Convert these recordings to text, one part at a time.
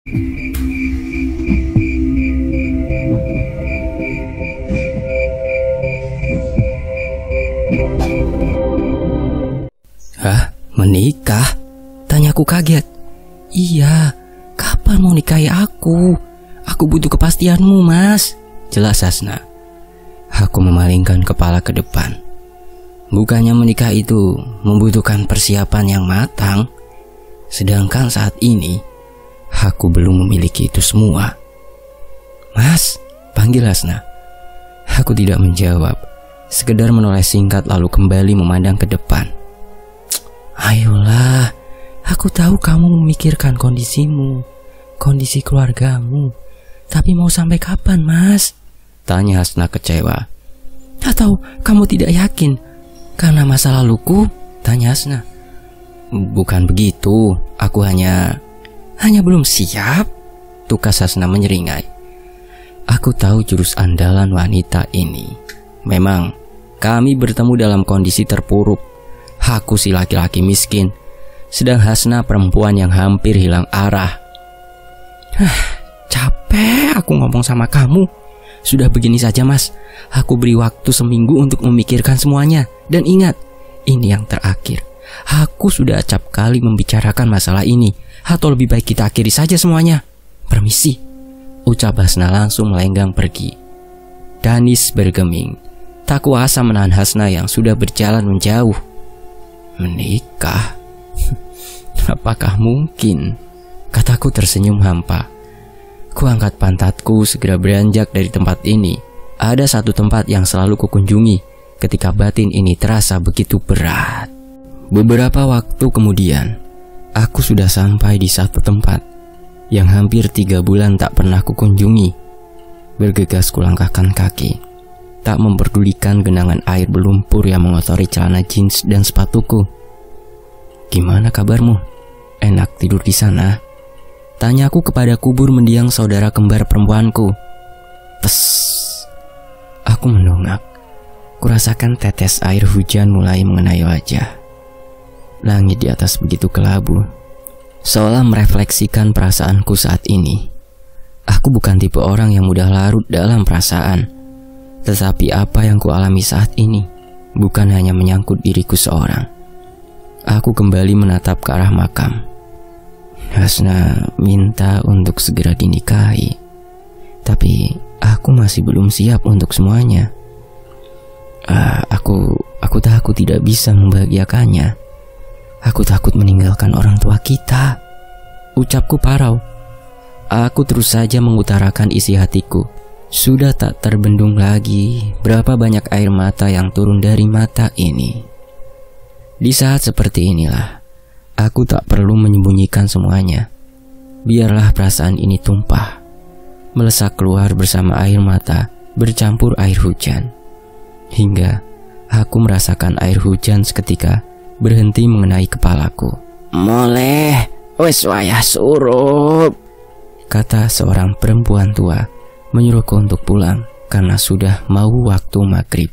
Hah? Menikah? Tanyaku kaget. Iya, kapan mau nikahi aku? Aku butuh kepastianmu, Mas. Jelas Hasna. Aku memalingkan kepala ke depan. Bukannya menikah itu membutuhkan persiapan yang matang, sedangkan saat ini aku belum memiliki itu semua. Mas, panggil Hasna. Aku tidak menjawab, sekedar menoleh singkat lalu kembali memandang ke depan. Ayolah, aku tahu kamu memikirkan kondisimu, kondisi keluargamu. Tapi mau sampai kapan, Mas? Tanya Hasna kecewa. Atau kamu tidak yakin karena masa laluku? Tanya Hasna. Bukan begitu, aku hanya belum siap. Tukas Hasna menyeringai. Aku tahu jurus andalan wanita ini. Memang kami bertemu dalam kondisi terpuruk. Aku si laki-laki miskin, sedang Hasna perempuan yang hampir hilang arah. Capek aku ngomong sama kamu. Sudah begini saja, Mas. Aku beri waktu seminggu untuk memikirkan semuanya. Dan ingat, ini yang terakhir. Aku sudah acap kali membicarakan masalah ini. Atau lebih baik kita akhiri saja semuanya. Permisi. Ucap Hasna langsung melenggang pergi. Danis bergeming, tak kuasa menahan Hasna yang sudah berjalan menjauh. Menikah? Apakah mungkin? Kataku tersenyum hampa. Kuangkat pantatku segera beranjak dari tempat ini. Ada satu tempat yang selalu kukunjungi ketika batin ini terasa begitu berat. Beberapa waktu kemudian, aku sudah sampai di satu tempat yang hampir 3 bulan tak pernah kukunjungi. Bergegas kulangkahkan kaki, tak memperdulikan genangan air berlumpur yang mengotori celana jeans dan sepatuku. Gimana kabarmu? Enak tidur di sana? Tanyaku kepada kubur mendiang saudara kembar perempuanku. Tes. Aku mendongak. Kurasakan tetes air hujan mulai mengenai wajah. Langit di atas begitu kelabu, seolah merefleksikan perasaanku saat ini. Aku bukan tipe orang yang mudah larut dalam perasaan. Tetapi apa yang kualami saat ini bukan hanya menyangkut diriku seorang. Aku kembali menatap ke arah makam. Hasna minta untuk segera dinikahi, tapi aku masih belum siap untuk semuanya. Aku takut tidak bisa membahagiakannya. Aku takut meninggalkan orang tua kita. Ucapku parau. Aku terus saja mengutarakan isi hatiku. Sudah tak terbendung lagi berapa banyak air mata yang turun dari mata ini. Di saat seperti inilah, aku tak perlu menyembunyikan semuanya. Biarlah perasaan ini tumpah, melesak keluar bersama air mata bercampur air hujan. Hingga aku merasakan air hujan seketika berhenti mengenai kepalaku. Moleh, wes wayah surup, kata seorang perempuan tua menyuruhku untuk pulang karena sudah mau waktu maghrib.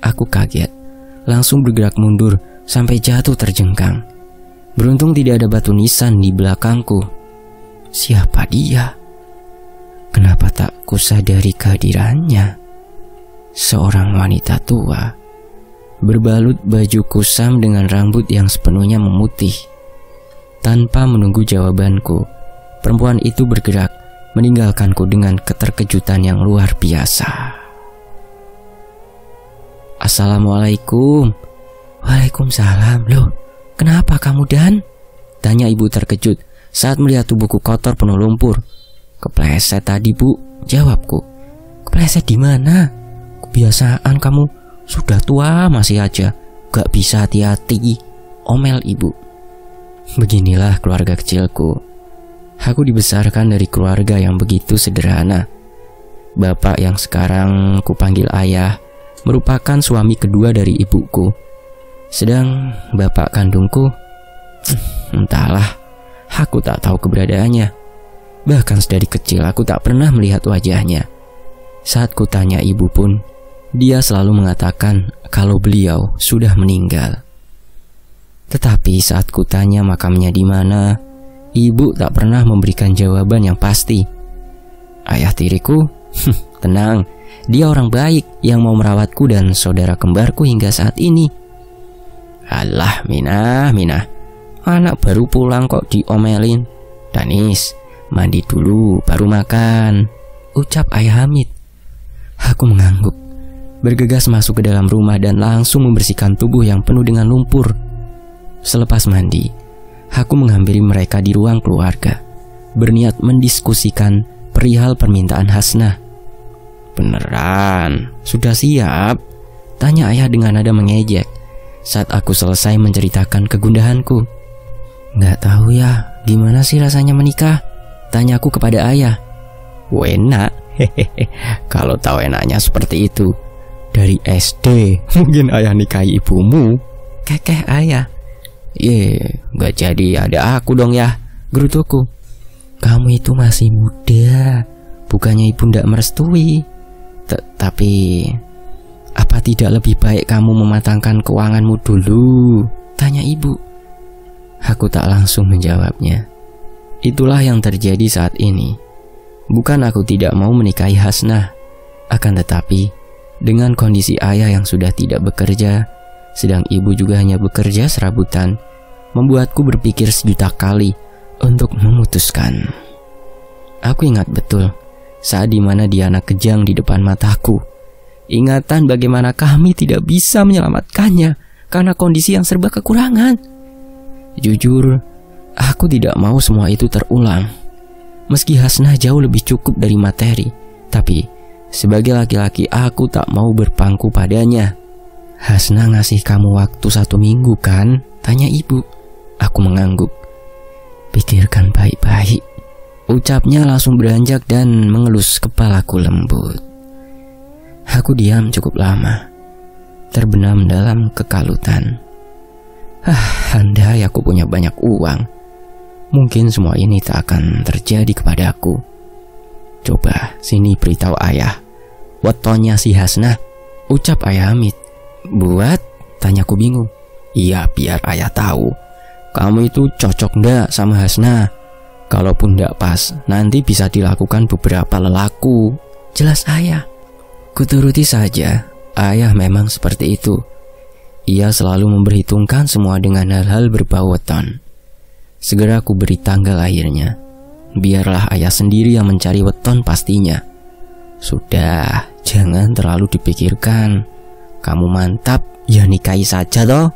Aku kaget, langsung bergerak mundur sampai jatuh terjengkang. Beruntung tidak ada batu nisan di belakangku. Siapa dia? Kenapa tak kusadari kehadirannya? Seorang wanita tua, berbalut baju kusam dengan rambut yang sepenuhnya memutih. Tanpa menunggu jawabanku, perempuan itu bergerak meninggalkanku dengan keterkejutan yang luar biasa. Assalamualaikum. Waalaikumsalam. Loh, kenapa kamu, Dan? Tanya ibu terkejut saat melihat tubuhku kotor penuh lumpur. Kepleset tadi, Bu, jawabku. Kepleset di mana? Kebiasaan kamu, sudah tua masih aja gak bisa hati-hati, omel ibu. Beginilah keluarga kecilku. Aku dibesarkan dari keluarga yang begitu sederhana. Bapak yang sekarang kupanggil ayah merupakan suami kedua dari ibuku. Sedang bapak kandungku, entahlah, aku tak tahu keberadaannya. Bahkan sedari kecil aku tak pernah melihat wajahnya. Saat kutanya ibu pun, dia selalu mengatakan kalau beliau sudah meninggal. Tetapi saat kutanya makamnya di mana, Ibu tak pernah memberikan jawaban yang pasti. Ayah tiriku, tenang, dia orang baik yang mau merawatku dan saudara kembarku hingga saat ini. Alah Minah, anak baru pulang kok diomelin. Danis, mandi dulu baru makan, ucap Ayah Hamid. Aku mengangguk, bergegas masuk ke dalam rumah dan langsung membersihkan tubuh yang penuh dengan lumpur. Selepas mandi, aku menghampiri mereka di ruang keluarga, berniat mendiskusikan perihal permintaan Hasnah. Beneran? Sudah siap? Tanya ayah dengan nada mengejek saat aku selesai menceritakan kegundahanku. Nggak tahu ya, gimana sih rasanya menikah? Tanyaku kepada ayah. Enak, hehehe. Kalau tahu enaknya seperti itu, dari SD mungkin ayah nikahi ibumu. Kekeh ayah. Nggak jadi ada aku dong ya, gerutuku. Kamu itu masih muda, bukannya ibu ndak merestui. Tapi apa tidak lebih baik kamu mematangkan keuanganmu dulu? Tanya ibu. Aku tak langsung menjawabnya. Itulah yang terjadi saat ini. Bukan aku tidak mau menikahi Hasnah, akan tetapi dengan kondisi ayah yang sudah tidak bekerja, sedang ibu juga hanya bekerja serabutan, membuatku berpikir sejuta kali untuk memutuskan. Aku ingat betul saat dimana Diana kejang di depan mataku. Ingatan bagaimana kami tidak bisa menyelamatkannya karena kondisi yang serba kekurangan. Jujur, aku tidak mau semua itu terulang. Meski Hasnah jauh lebih cukup dari materi, tapi sebagai laki-laki aku tak mau berpangku padanya. Hasnah ngasih kamu waktu 1 minggu kan? Tanya ibu. Aku mengangguk. Pikirkan baik-baik, ucapnya langsung beranjak dan mengelus kepalaku lembut. Aku diam cukup lama, terbenam dalam kekalutan. Andai aku punya banyak uang, mungkin semua ini tak akan terjadi kepadaku. Coba sini beritahu ayah, wetonnya si Hasnah, ucap Ayah Hamid. Buat? Tanyaku bingung. Iya, biar ayah tahu kamu itu cocok ndak sama Hasnah. Kalaupun ndak pas, nanti bisa dilakukan beberapa lelaku. Jelas ayah. Kuturuti saja. Ayah memang seperti itu. Ia selalu memperhitungkan semua dengan hal-hal berbau weton. Segera aku beri tanggal lahirnya. Biarlah ayah sendiri yang mencari weton pastinya. Sudah, jangan terlalu dipikirkan. Kamu mantap, ya nikahi saja toh.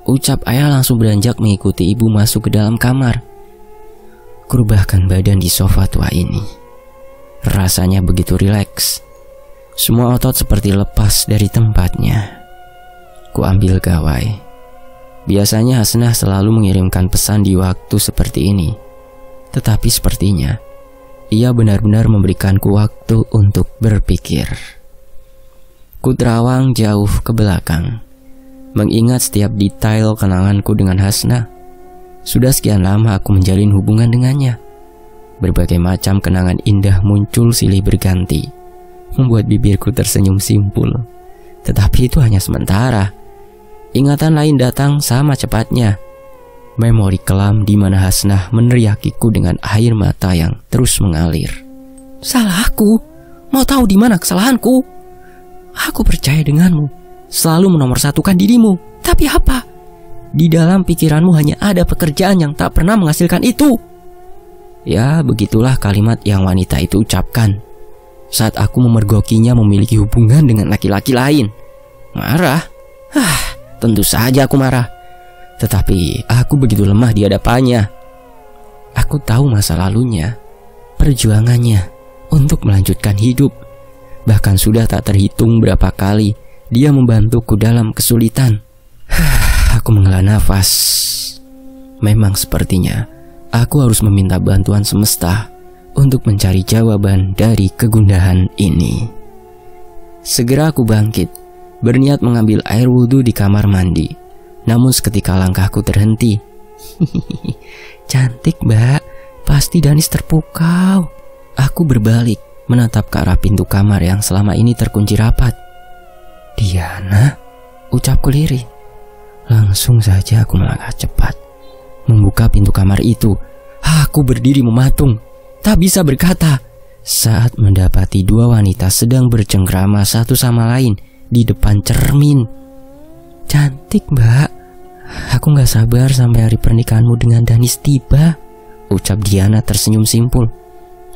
Ucap ayah langsung beranjak mengikuti ibu masuk ke dalam kamar. Kurubahkan badan di sofa tua ini. Rasanya begitu rileks. Semua otot seperti lepas dari tempatnya. Ku ambil gawai. Biasanya Hasnah selalu mengirimkan pesan di waktu seperti ini. Tetapi sepertinya ia benar-benar memberikanku waktu untuk berpikir. Ku terawang jauh ke belakang, mengingat setiap detail kenanganku dengan Hasnah. Sudah sekian lama aku menjalin hubungan dengannya. Berbagai macam kenangan indah muncul silih berganti, membuat bibirku tersenyum simpul. Tetapi itu hanya sementara. Ingatan lain datang sama cepatnya. Memori kelam di mana Hasnah meneriakiku dengan air mata yang terus mengalir. Salahku? Mau tahu di mana kesalahanku? Aku percaya denganmu, selalu menomorsatukan dirimu. Tapi apa? Di dalam pikiranmu hanya ada pekerjaan yang tak pernah menghasilkan itu. Ya, begitulah kalimat yang wanita itu ucapkan saat aku memergokinya memiliki hubungan dengan laki-laki lain. Marah? Tentu saja aku marah. Tetapi aku begitu lemah di hadapannya. Aku tahu masa lalunya, perjuangannya untuk melanjutkan hidup. Bahkan sudah tak terhitung berapa kali dia membantuku dalam kesulitan. Aku menghela nafas. Memang sepertinya aku harus meminta bantuan semesta untuk mencari jawaban dari kegundahan ini. Segera aku bangkit, berniat mengambil air wudhu di kamar mandi. Namun seketika langkahku terhenti. Cantik mbak, pasti Danis terpukau. Aku berbalik, menatap ke arah pintu kamar yang selama ini terkunci rapat. Diana, ucapku lirih. Langsung saja aku melangkah cepat, membuka pintu kamar itu, Aku berdiri mematung, tak bisa berkata, saat mendapati dua wanita sedang bercengkrama satu sama lain di depan cermin. "Cantik, Mbak. Aku gak sabar sampai hari pernikahanmu dengan Danis tiba," ucap Diana tersenyum simpul.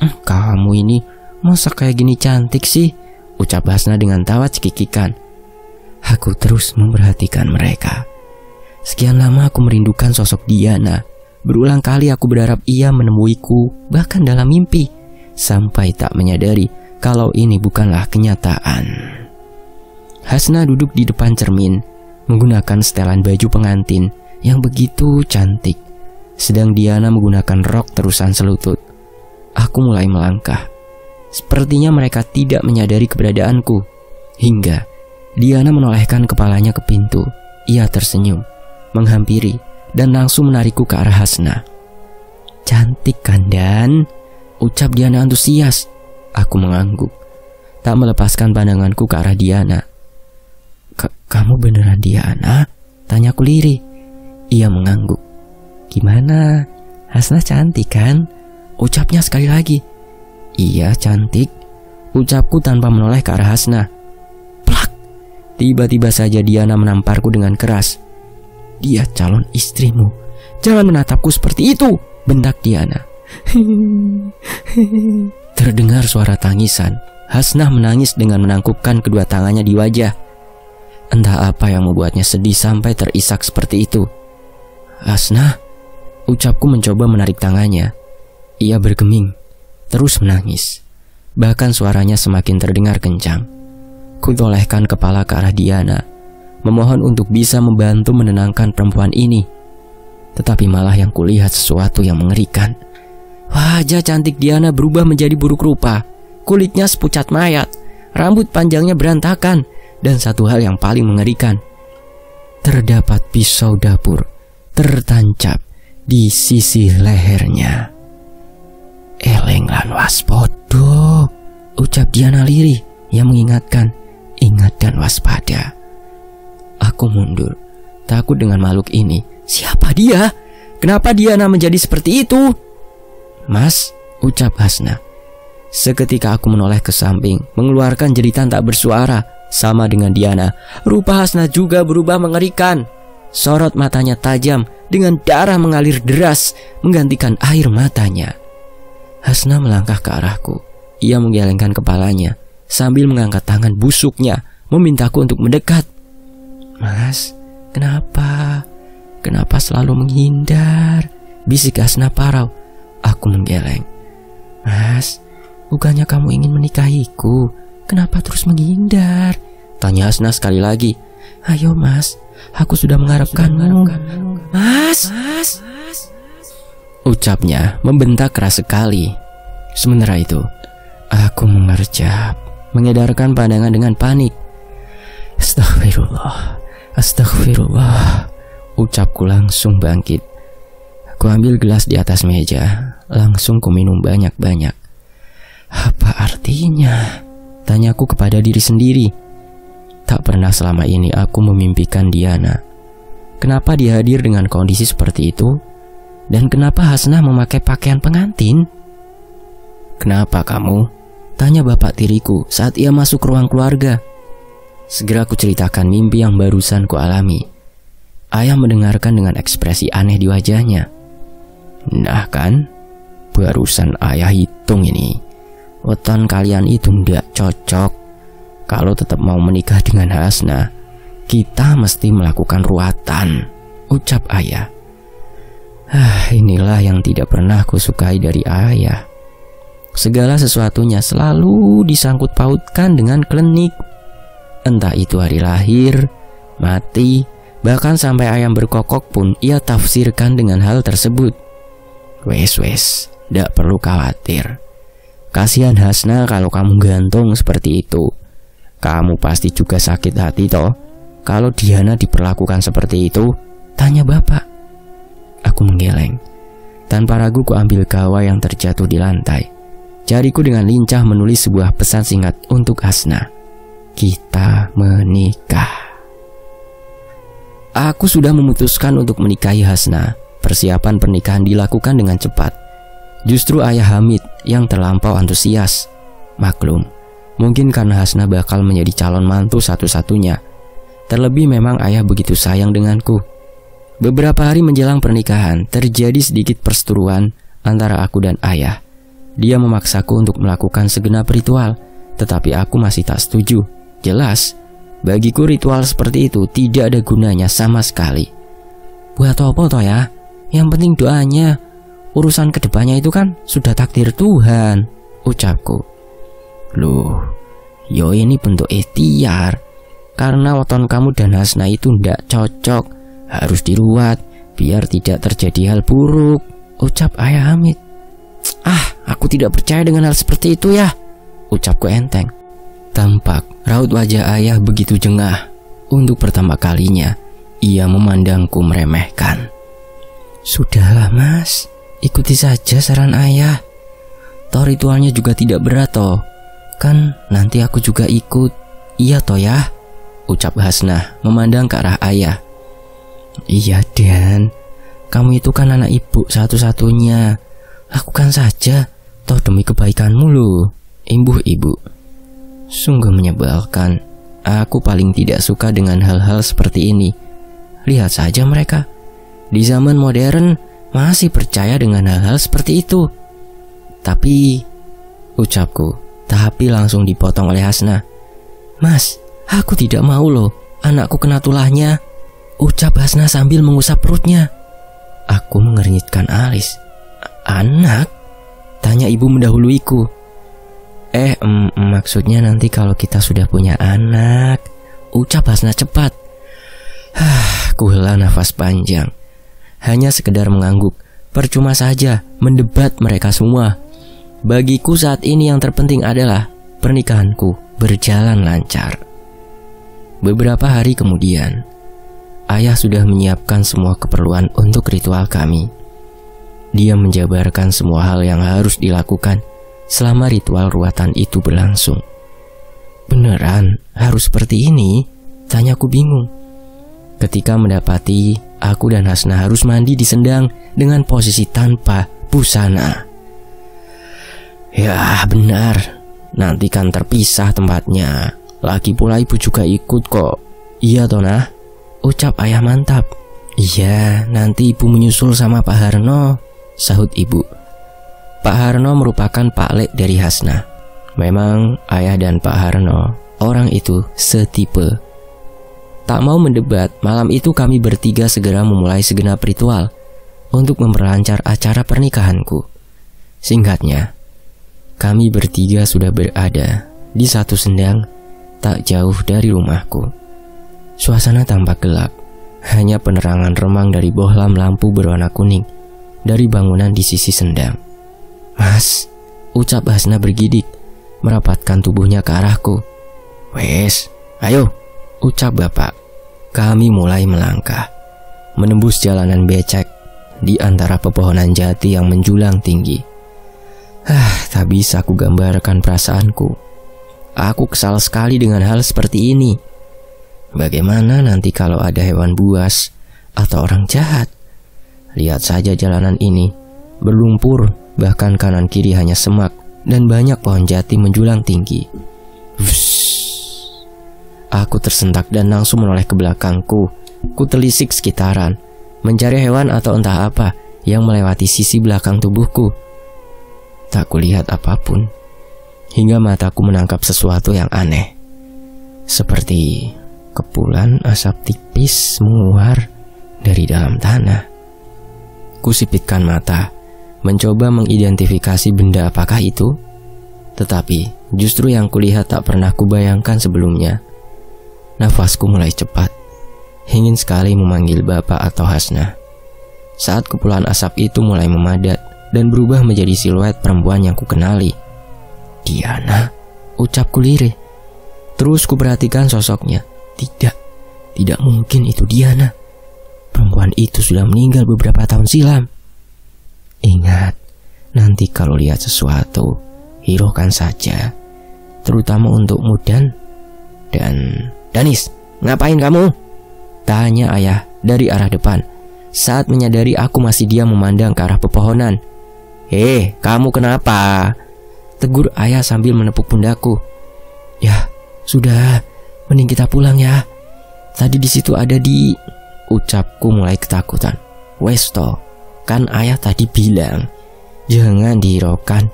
"Kamu ini masa kayak gini cantik sih?" ucap Hasna dengan tawa cekikikan. Aku terus memperhatikan mereka. Sekian lama aku merindukan sosok Diana. Berulang kali aku berharap ia menemuiku, bahkan dalam mimpi, sampai tak menyadari kalau ini bukanlah kenyataan. Hasna duduk di depan cermin, menggunakan setelan baju pengantin yang begitu cantik, sedang Diana menggunakan rok terusan selutut. Aku mulai melangkah. Sepertinya mereka tidak menyadari keberadaanku, hingga Diana menolehkan kepalanya ke pintu. Ia tersenyum, menghampiri, dan langsung menarikku ke arah Hasna. "Cantik kan, Dan?" ucap Diana antusias. Aku mengangguk, tak melepaskan pandanganku ke arah Diana. Kamu beneran Diana?" tanyaku lirih. Ia mengangguk. "Gimana? Hasna cantik kan?" ucapnya sekali lagi. "Iya, cantik," ucapku tanpa menoleh ke arah Hasna. Plak! Tiba-tiba saja Diana menamparku dengan keras. "Dia calon istrimu. Jangan menatapku seperti itu," bentak Diana. Terdengar suara tangisan. Hasna menangis dengan menangkupkan kedua tangannya di wajah. Entah apa yang membuatnya sedih sampai terisak seperti itu. "Hasna," ucapku mencoba menarik tangannya. Ia bergeming, terus menangis. Bahkan suaranya semakin terdengar kencang. Kutolehkan kepala ke arah Diana, memohon untuk bisa membantu menenangkan perempuan ini. Tetapi malah yang kulihat sesuatu yang mengerikan. Wajah cantik Diana berubah menjadi buruk rupa. Kulitnya sepucat mayat, rambut panjangnya berantakan, dan satu hal yang paling mengerikan, terdapat pisau dapur tertancap di sisi lehernya. "Eleng lan waspodo," ucap Diana lirih yang mengingatkan, "Ingat dan waspada." Aku mundur, takut dengan makhluk ini. Siapa dia? Kenapa Diana menjadi seperti itu? "Mas," ucap Hasna. Seketika aku menoleh ke samping, mengeluarkan jeritan tak bersuara. Sama dengan Diana, rupa Hasna juga berubah mengerikan. Sorot matanya tajam, dengan darah mengalir deras menggantikan air matanya. Hasna melangkah ke arahku. Ia menggelengkan kepalanya sambil mengangkat tangan busuknya, memintaku untuk mendekat. "Mas, kenapa? Kenapa selalu menghindar?" bisik Hasna parau. Aku menggeleng. "Mas, bukannya kamu ingin menikahiku? Kenapa terus menghindar?" tanya Hasna sekali lagi. "Ayo Mas, aku sudah mengharapkanmu." Mas, ucapnya membentak keras sekali. Sementara itu, aku mengerjap, mengedarkan pandangan dengan panik. "Astagfirullah, astagfirullah," ucapku langsung bangkit. Aku ambil gelas di atas meja, langsung kuminum banyak-banyak. "Apa artinya?" tanyaku kepada diri sendiri. Tak pernah selama ini aku memimpikan Diana. Kenapa dia hadir dengan kondisi seperti itu? Dan kenapa Hasna memakai pakaian pengantin? "Kenapa kamu?" tanya bapak tiriku saat ia masuk ruang keluarga. Segera ku ceritakan mimpi yang barusan ku alami. Ayah mendengarkan dengan ekspresi aneh di wajahnya. "Nah kan, barusan ayah hitung ini. Weton kalian itu ndak cocok. Kalau tetap mau menikah dengan Hasna, kita mesti melakukan ruatan," ucap ayah. Inilah yang tidak pernah kusukai dari ayah. Segala sesuatunya selalu disangkut pautkan dengan klinik. Entah itu hari lahir, mati, bahkan sampai ayam berkokok pun ia tafsirkan dengan hal tersebut. Wes, ndak perlu khawatir. Kasihan Hasna kalau kamu gantung seperti itu. Kamu pasti juga sakit hati toh kalau Diana diperlakukan seperti itu, tanya bapak. Aku menggeleng. Tanpa ragu ku ambil gawai yang terjatuh di lantai. Jariku dengan lincah menulis sebuah pesan singkat untuk Hasna. Kita menikah. Aku sudah memutuskan untuk menikahi Hasna. persiapan pernikahan dilakukan dengan cepat. Justru ayah Hamid yang terlampau antusias. Maklum, mungkin karena Hasna bakal menjadi calon mantu satu-satunya. Terlebih memang ayah begitu sayang denganku. Beberapa hari menjelang pernikahan, terjadi sedikit perseteruan antara aku dan ayah. Dia memaksaku untuk melakukan segenap ritual, tetapi aku masih tak setuju. Jelas, bagiku ritual seperti itu tidak ada gunanya sama sekali. Buat apa toh ya? Yang penting doanya. Urusan kedepannya itu kan sudah takdir Tuhan, ucapku. Loh, yo ini bentuk ikhtiar. Karena weton kamu dan Hasna itu ndak cocok, harus diruat biar tidak terjadi hal buruk, ucap ayah Hamid. Aku tidak percaya dengan hal seperti itu ya, ucapku enteng. Tampak raut wajah ayah begitu jengah. Untuk pertama kalinya, ia memandangku meremehkan. Sudahlah mas, ikuti saja saran ayah. Toh ritualnya juga tidak berat toh. Kan nanti aku juga ikut. Iya toh ya, ucap Hasna memandang ke arah ayah. Iya Dan, kamu itu kan anak ibu satu-satunya. Lakukan saja, toh demi kebaikanmu loh, imbuh ibu. Sungguh menyebalkan. Aku paling tidak suka dengan hal-hal seperti ini. Lihat saja mereka, di zaman modern masih percaya dengan hal-hal seperti itu. Tapi, ucapku, tapi langsung dipotong oleh Hasna. Mas, aku tidak mau loh anakku kena tulahnya, ucap Hasna sambil mengusap perutnya. Aku mengernyitkan alis. Anak? Tanya ibu mendahuluiku. Maksudnya nanti kalau kita sudah punya anak, ucap Hasna cepat. Kuhela nafas panjang. Hanya sekedar mengangguk. Percuma saja mendebat mereka semua. Bagiku saat ini yang terpenting adalah pernikahanku berjalan lancar. Beberapa hari kemudian, ayah sudah menyiapkan semua keperluan untuk ritual kami. Dia menjabarkan semua hal yang harus dilakukan selama ritual ruatan itu berlangsung. Beneran harus seperti ini? Tanyaku bingung. Ketika mendapati aku dan Hasna harus mandi di sendang dengan posisi tanpa busana. Ya benar, nanti kan terpisah tempatnya. Lagi pula ibu juga ikut kok. Iya toh nah, ucap ayah mantap. Iya, nanti ibu menyusul sama Pak Harno, sahut ibu. Pak Harno merupakan Pak Lek dari Hasna. Memang ayah dan Pak Harno orang itu setipe. Tak mau mendebat, malam itu kami bertiga segera memulai segenap ritual untuk memperlancar acara pernikahanku. Singkatnya, kami bertiga sudah berada di satu sendang tak jauh dari rumahku. Suasana tampak gelap, hanya penerangan remang dari bohlam lampu berwarna kuning dari bangunan di sisi sendang. Mas, ucap Hasna bergidik, merapatkan tubuhnya ke arahku. Wes, ayo, ucap bapak. Kami mulai melangkah, menembus jalanan becek di antara pepohonan jati yang menjulang tinggi. Tak bisa aku gambarkan perasaanku. Aku kesal sekali dengan hal seperti ini. Bagaimana nanti kalau ada hewan buas atau orang jahat? Lihat saja jalanan ini, berlumpur, bahkan kanan kiri hanya semak dan banyak pohon jati menjulang tinggi. Aku tersentak dan langsung menoleh ke belakangku. Ku telisik sekitaran, mencari hewan atau entah apa yang melewati sisi belakang tubuhku. Tak kulihat apapun, hingga mataku menangkap sesuatu yang aneh. Seperti kepulan asap tipis menguar dari dalam tanah. Kusipitkan mata, mencoba mengidentifikasi benda apakah itu. Tetapi justru yang kulihat tak pernah kubayangkan sebelumnya. Nafasku mulai cepat, ingin sekali memanggil bapak atau Hasna. Saat kepulan asap itu mulai memadat dan berubah menjadi siluet perempuan yang kukenali. Diana, ucapku lirih. Terus kuperhatikan sosoknya. Tidak mungkin itu Diana. Perempuan itu sudah meninggal beberapa tahun silam. Ingat, nanti kalau lihat sesuatu, hiraukan saja. Terutama untukmu dan Danis, ngapain kamu? Tanya ayah dari arah depan. saat menyadari aku masih diam memandang ke arah pepohonan. "Hei, kamu kenapa?" tegur ayah sambil menepuk pundakku. "Ya, sudah, mending kita pulang ya. Tadi di situ ada di..." ucapku mulai ketakutan. "Westo, kan ayah tadi bilang jangan dihiraukan.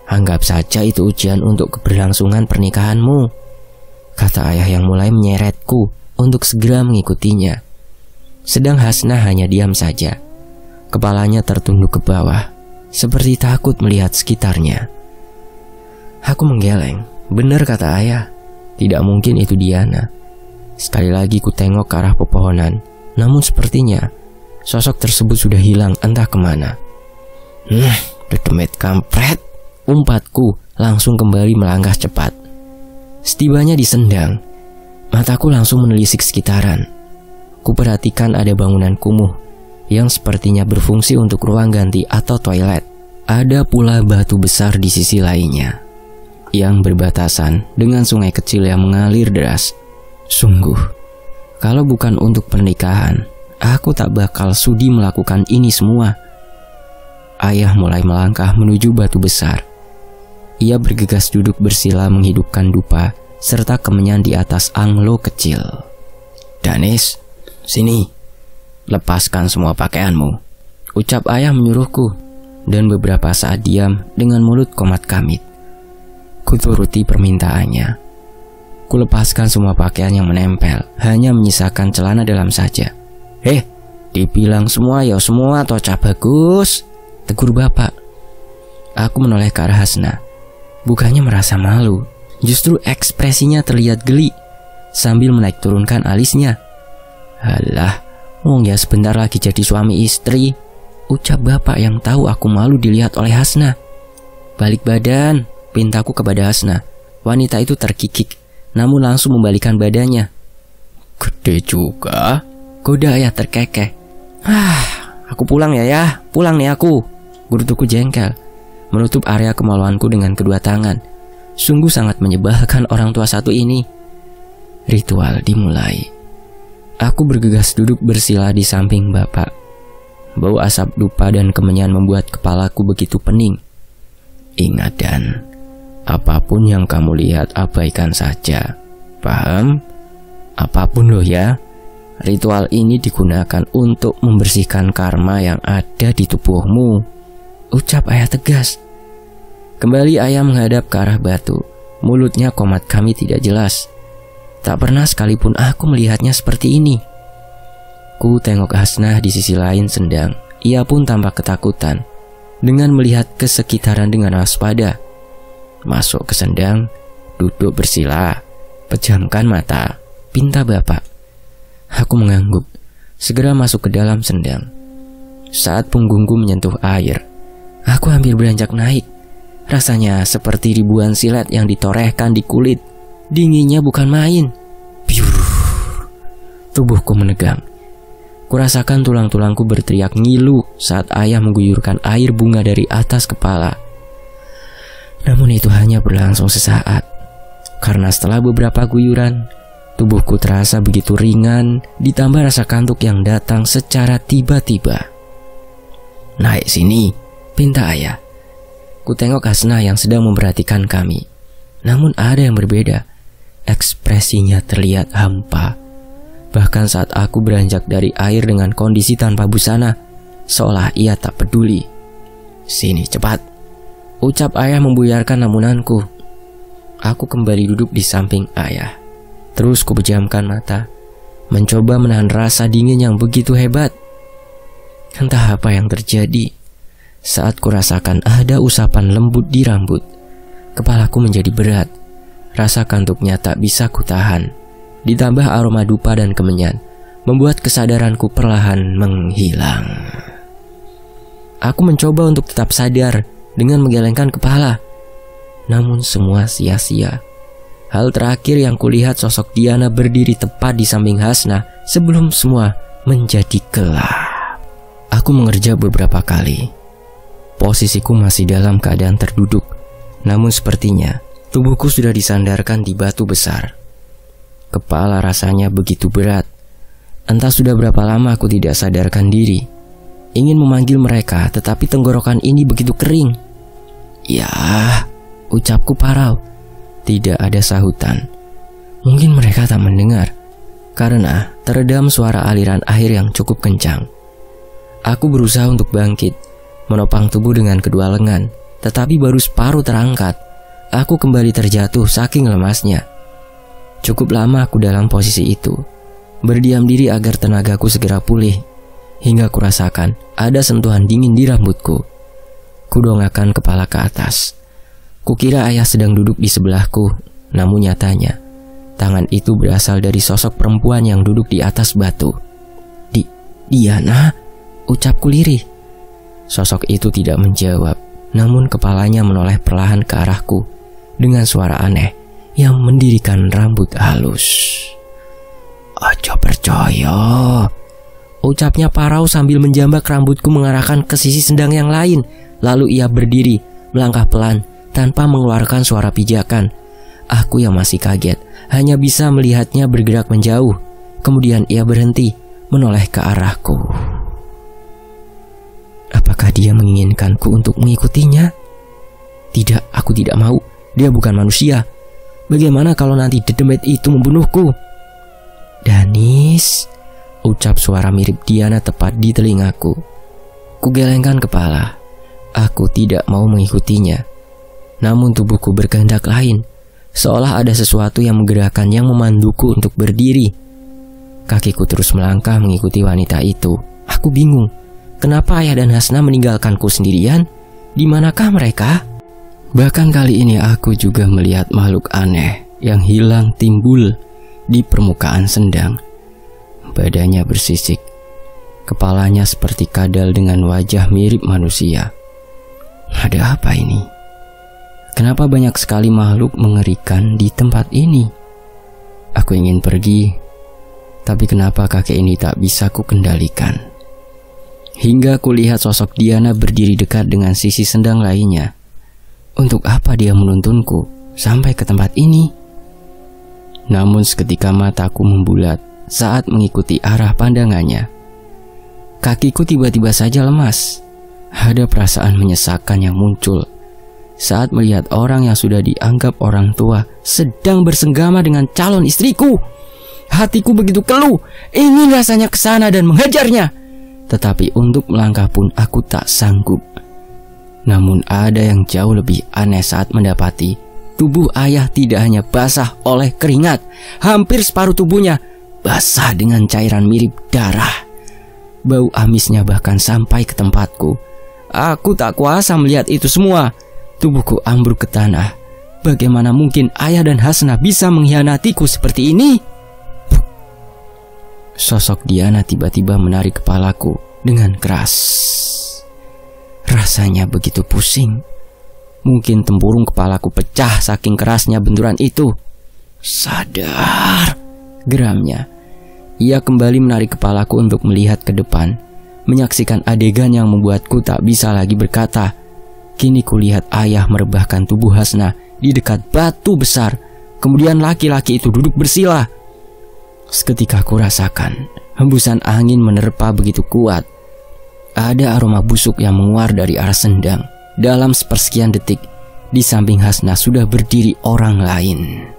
Anggap saja itu ujian untuk keberlangsungan pernikahanmu," kata ayah yang mulai menyeretku untuk segera mengikutinya. Sedang Hasnah hanya diam saja. Kepalanya tertunduk ke bawah, seperti takut melihat sekitarnya. Aku menggeleng. Benar kata ayah, tidak mungkin itu Diana. Sekali lagi ku tengok ke arah pepohonan, namun sepertinya sosok tersebut sudah hilang entah kemana. Dedemit kampret, umpatku langsung kembali melangkah cepat. Setibanya di sendang, mataku langsung menelisik sekitaran. Kuperhatikan ada bangunan kumuh yang sepertinya berfungsi untuk ruang ganti atau toilet. Ada pula batu besar di sisi lainnya yang berbatasan dengan sungai kecil yang mengalir deras. Sungguh, kalau bukan untuk pernikahan, aku tak bakal sudi melakukan ini semua. Ayah mulai melangkah menuju batu besar. Ia bergegas duduk bersila menghidupkan dupa serta kemenyan di atas anglo kecil. "Danis, sini, lepaskan semua pakaianmu," ucap ayah menyuruhku, dan beberapa saat diam dengan mulut komat kamit. Kuturuti permintaannya. Kulepaskan semua pakaian yang menempel, hanya menyisakan celana dalam saja. Dibilang semua ya semua toh cap bagus," tegur bapak. Aku menoleh ke arah Hasnah. Bukannya merasa malu, justru ekspresinya terlihat geli sambil menaik turunkan alisnya. "Halah, wong ya sebentar lagi jadi suami istri," ucap bapak yang tahu aku malu dilihat oleh Hasnah. "Balik badan," pintaku kepada Hasnah. Wanita itu terkikik, namun langsung membalikan badannya. "Gede juga," goda ayah terkekeh. Aku pulang ya, pulang nih aku," gerutuku jengkel, menutup area kemaluanku dengan kedua tangan. Sungguh sangat menyebalkan orang tua satu ini. Ritual dimulai. Aku bergegas duduk bersila di samping bapak. Bau asap dupa dan kemenyan membuat kepalaku begitu pening. "Ingat Dan, apapun yang kamu lihat abaikan saja. Paham? Apapun loh ya. Ritual ini digunakan untuk membersihkan karma yang ada di tubuhmu," ucap ayah tegas. Kembali ayah menghadap ke arah batu. Mulutnya komat kami tidak jelas. Tak pernah sekalipun aku melihatnya seperti ini. Ku tengok Hasnah di sisi lain sendang. Ia pun tampak ketakutan dengan melihat ke sekitaran dengan waspada. Masuk ke sendang, duduk bersila, pejamkan mata, pinta bapak. Aku mengangguk, segera masuk ke dalam sendang. Saat punggungku menyentuh air, aku hampir beranjak naik. Rasanya seperti ribuan silet yang ditorehkan di kulit. Dinginnya bukan main. Biur. Tubuhku menegang. Kurasakan tulang-tulangku berteriak ngilu saat ayah mengguyurkan air bunga dari atas kepala. Namun itu hanya berlangsung sesaat. Karena setelah beberapa guyuran, tubuhku terasa begitu ringan, ditambah rasa kantuk yang datang secara tiba-tiba. "Naik sini," pinta ayah. Ku tengok Hasnah yang sedang memperhatikan kami. Namun ada yang berbeda. Ekspresinya terlihat hampa. Bahkan saat aku beranjak dari air dengan kondisi tanpa busana, seolah ia tak peduli. "Sini cepat," ucap ayah membuyarkan lamunanku. Aku kembali duduk di samping ayah. Terus ku pejamkan mata, mencoba menahan rasa dingin yang begitu hebat. Entah apa yang terjadi. Saat kurasakan ada usapan lembut di rambut, kepalaku menjadi berat. Rasa kantuknya tak bisa kutahan. Ditambah aroma dupa dan kemenyan, membuat kesadaranku perlahan menghilang. Aku mencoba untuk tetap sadar dengan menggelengkan kepala. Namun semua sia-sia. Hal terakhir yang kulihat sosok Diana berdiri tepat di samping Hasnah sebelum semua menjadi gelap. Aku mengerja beberapa kali. Posisiku masih dalam keadaan terduduk, namun sepertinya tubuhku sudah disandarkan di batu besar. Kepala rasanya begitu berat. Entah sudah berapa lama aku tidak sadarkan diri. Ingin memanggil mereka, tetapi tenggorokan ini begitu kering. Ya, ucapku parau. Tidak ada sahutan. Mungkin mereka tak mendengar, karena teredam suara aliran air yang cukup kencang. Aku berusaha untuk bangkit, menopang tubuh dengan kedua lengan, tetapi baru separuh terangkat. Aku kembali terjatuh saking lemasnya. Cukup lama aku dalam posisi itu, berdiam diri agar tenagaku segera pulih, hingga kurasakan ada sentuhan dingin di rambutku. Kudongakkan kepala ke atas. Kukira ayah sedang duduk di sebelahku, namun nyatanya tangan itu berasal dari sosok perempuan yang duduk di atas batu. Diana, ucapku lirih. Sosok itu tidak menjawab, namun kepalanya menoleh perlahan ke arahku dengan suara aneh yang mendirikan rambut halus. "Ojo percaya," ucapnya parau sambil menjambak rambutku mengarahkan ke sisi sendang yang lain. Lalu ia berdiri, melangkah pelan tanpa mengeluarkan suara pijakan. Aku yang masih kaget hanya bisa melihatnya bergerak menjauh. Kemudian ia berhenti, menoleh ke arahku. Apakah dia menginginkanku untuk mengikutinya? Tidak, aku tidak mau. Dia bukan manusia. Bagaimana kalau nanti dedemet itu membunuhku? "Danis," ucap suara mirip Diana tepat di telingaku. Kugelengkan kepala. Aku tidak mau mengikutinya. Namun tubuhku berkehendak lain, seolah ada sesuatu yang menggerakkan yang memanduku untuk berdiri. Kakiku terus melangkah mengikuti wanita itu. Aku bingung. Kenapa ayah dan Hasna meninggalkanku sendirian? Di manakah mereka? Bahkan kali ini aku juga melihat makhluk aneh yang hilang timbul di permukaan sendang. Badannya bersisik, kepalanya seperti kadal dengan wajah mirip manusia. Ada apa ini? Kenapa banyak sekali makhluk mengerikan di tempat ini? Aku ingin pergi, tapi kenapa kakek ini tak bisa ku kendalikan? Hingga kulihat sosok Diana berdiri dekat dengan sisi sendang lainnya. Untuk apa dia menuntunku sampai ke tempat ini? Namun seketika mataku membulat saat mengikuti arah pandangannya. Kakiku tiba-tiba saja lemas. Ada perasaan menyesakkan yang muncul saat melihat orang yang sudah dianggap orang tua sedang bersenggama dengan calon istriku. Hatiku begitu keluh, ingin rasanya ke sana dan menghajarnya. Tetapi untuk melangkah pun aku tak sanggup. Namun ada yang jauh lebih aneh saat mendapati tubuh ayah tidak hanya basah oleh keringat, hampir separuh tubuhnya basah dengan cairan mirip darah. Bau amisnya bahkan sampai ke tempatku. Aku tak kuasa melihat itu semua. Tubuhku ambruk ke tanah. Bagaimana mungkin ayah dan Hasna bisa mengkhianatiku seperti ini? Sosok Diana tiba-tiba menarik kepalaku dengan keras. Rasanya begitu pusing. Mungkin tempurung kepalaku pecah saking kerasnya benturan itu. "Sadar," geramnya. Ia kembali menarik kepalaku untuk melihat ke depan, menyaksikan adegan yang membuatku tak bisa lagi berkata. Kini kulihat ayah merebahkan tubuh Hasna di dekat batu besar. Kemudian laki-laki itu duduk bersila. Seketika ku rasakan hembusan angin menerpa begitu kuat. Ada aroma busuk yang menguar dari arah sendang. Dalam sepersekian detik, di samping Hasna sudah berdiri orang lain.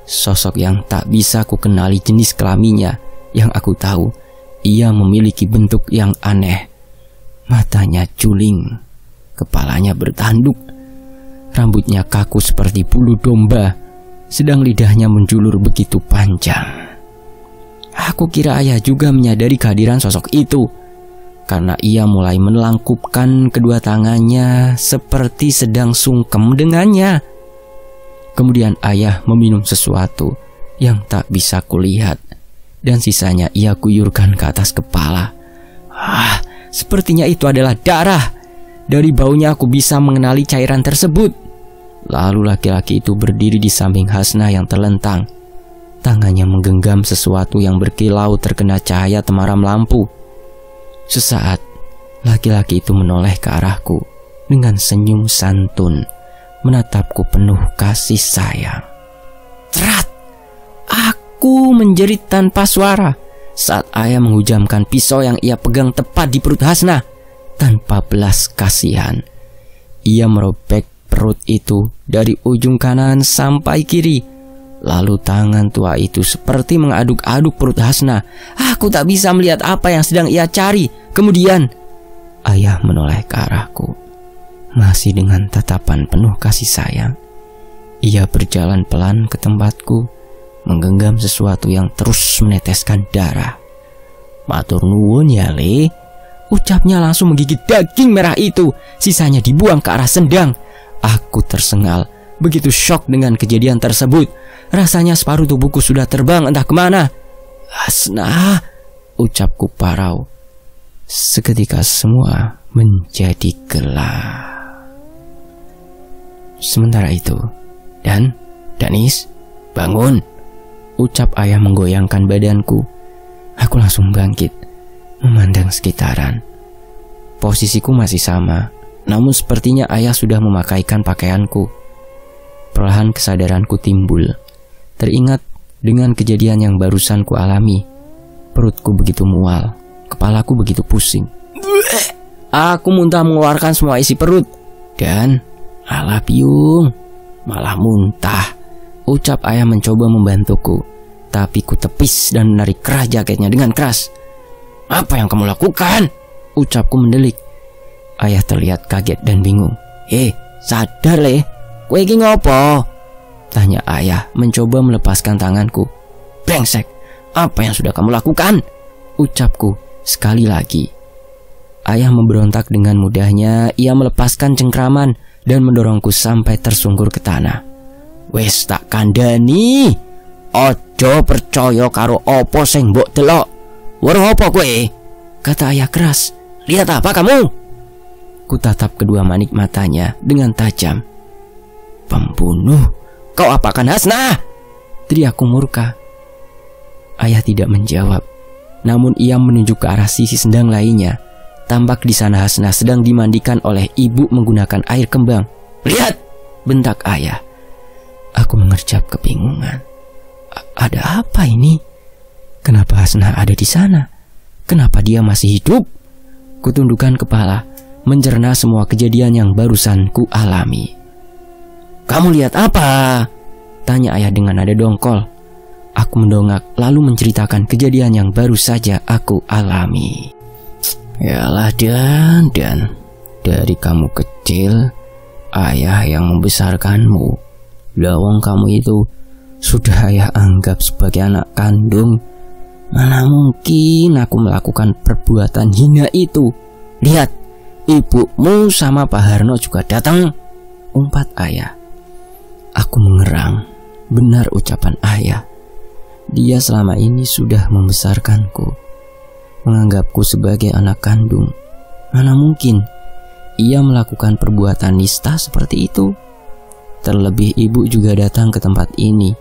Sosok yang tak bisa ku kenali jenis kelaminnya. Yang aku tahu, ia memiliki bentuk yang aneh. Matanya juling, kepalanya bertanduk, rambutnya kaku seperti bulu domba, sedang lidahnya menjulur begitu panjang. Aku kira ayah juga menyadari kehadiran sosok itu, karena ia mulai melangkupkan kedua tangannya seperti sedang sungkem dengannya. Kemudian ayah meminum sesuatu yang tak bisa kulihat, dan sisanya ia kuyurkan ke atas kepala. Sepertinya itu adalah darah. Dari baunya aku bisa mengenali cairan tersebut. Lalu laki-laki itu berdiri di samping Hasna yang terlentang. Tangannya menggenggam sesuatu yang berkilau terkena cahaya temaram lampu. Sesaat, laki-laki itu menoleh ke arahku dengan senyum santun, menatapku penuh kasih sayang. Terat! Aku menjerit tanpa suara. saat ayah menghujamkan pisau yang ia pegang tepat di perut Hasna. Tanpa belas kasihan, ia merobek perut itu dari ujung kanan sampai kiri. Lalu tangan tua itu seperti mengaduk-aduk perut Hasna. Aku tak bisa melihat apa yang sedang ia cari. Kemudian ayah menoleh ke arahku, masih dengan tatapan penuh kasih sayang. Ia berjalan pelan ke tempatku, menggenggam sesuatu yang terus meneteskan darah. Matur nuwun ya Le, ucapnya langsung menggigit daging merah itu. Sisanya dibuang ke arah sendang. Aku tersengal, begitu syok dengan kejadian tersebut. Rasanya separuh tubuhku sudah terbang entah kemana. Hasna, ucapku parau. Seketika semua menjadi gelap. Sementara itu, Danis, bangun, ucap ayah menggoyangkan badanku. Aku langsung bangkit, memandang sekitaran. Posisiku masih sama, namun sepertinya ayah sudah memakaikan pakaianku. Perlahan kesadaranku timbul. Teringat dengan kejadian yang barusan ku alami. Perutku begitu mual, kepalaku begitu pusing. Aku muntah mengeluarkan semua isi perut. Dan alah piung, malah muntah, ucap ayah mencoba membantuku. Tapi ku tepis dan menarik kerah jaketnya dengan keras. Apa yang kamu lakukan? Ucapku mendelik. Ayah terlihat kaget dan bingung. Sadar Le, kowe iki ngopo? Tanya ayah mencoba melepaskan tanganku. Brengsek, apa yang sudah kamu lakukan? Ucapku sekali lagi. Ayah memberontak dengan mudahnya. Ia melepaskan cengkraman dan mendorongku sampai tersungkur ke tanah. Wes tak kandhani, ojo percaya karo opo sing mbok delok. Weruh apa kowe? Kata ayah keras. Lihat apa kamu? Ku tatap kedua manik matanya dengan tajam. Pembunuh, kau apakan Hasna? Teriakku murka. Ayah tidak menjawab, namun ia menunjuk ke arah sisi sendang lainnya. Tampak di sana Hasna sedang dimandikan oleh ibu menggunakan air kembang. Lihat, bentak ayah. Aku mengerjap kebingungan. Ada apa ini? Kenapa Hasna ada di sana? Kenapa dia masih hidup? Kutundukkan kepala, mencerna semua kejadian yang barusan ku alami. Kamu lihat apa? Tanya ayah dengan nada dongkol. Aku mendongak lalu menceritakan kejadian yang baru saja aku alami. Yalah Dan, dari kamu kecil, ayah yang membesarkanmu. Lawang kamu itu sudah ayah anggap sebagai anak kandung. Mana mungkin aku melakukan perbuatan hina itu. Lihat, ibumu sama Pak Harno juga datang, umpat ayah. Aku mengerang. Benar ucapan ayah. Dia selama ini sudah membesarkanku, menganggapku sebagai anak kandung. Mana mungkin ia melakukan perbuatan nista seperti itu. Terlebih ibu juga datang ke tempat ini.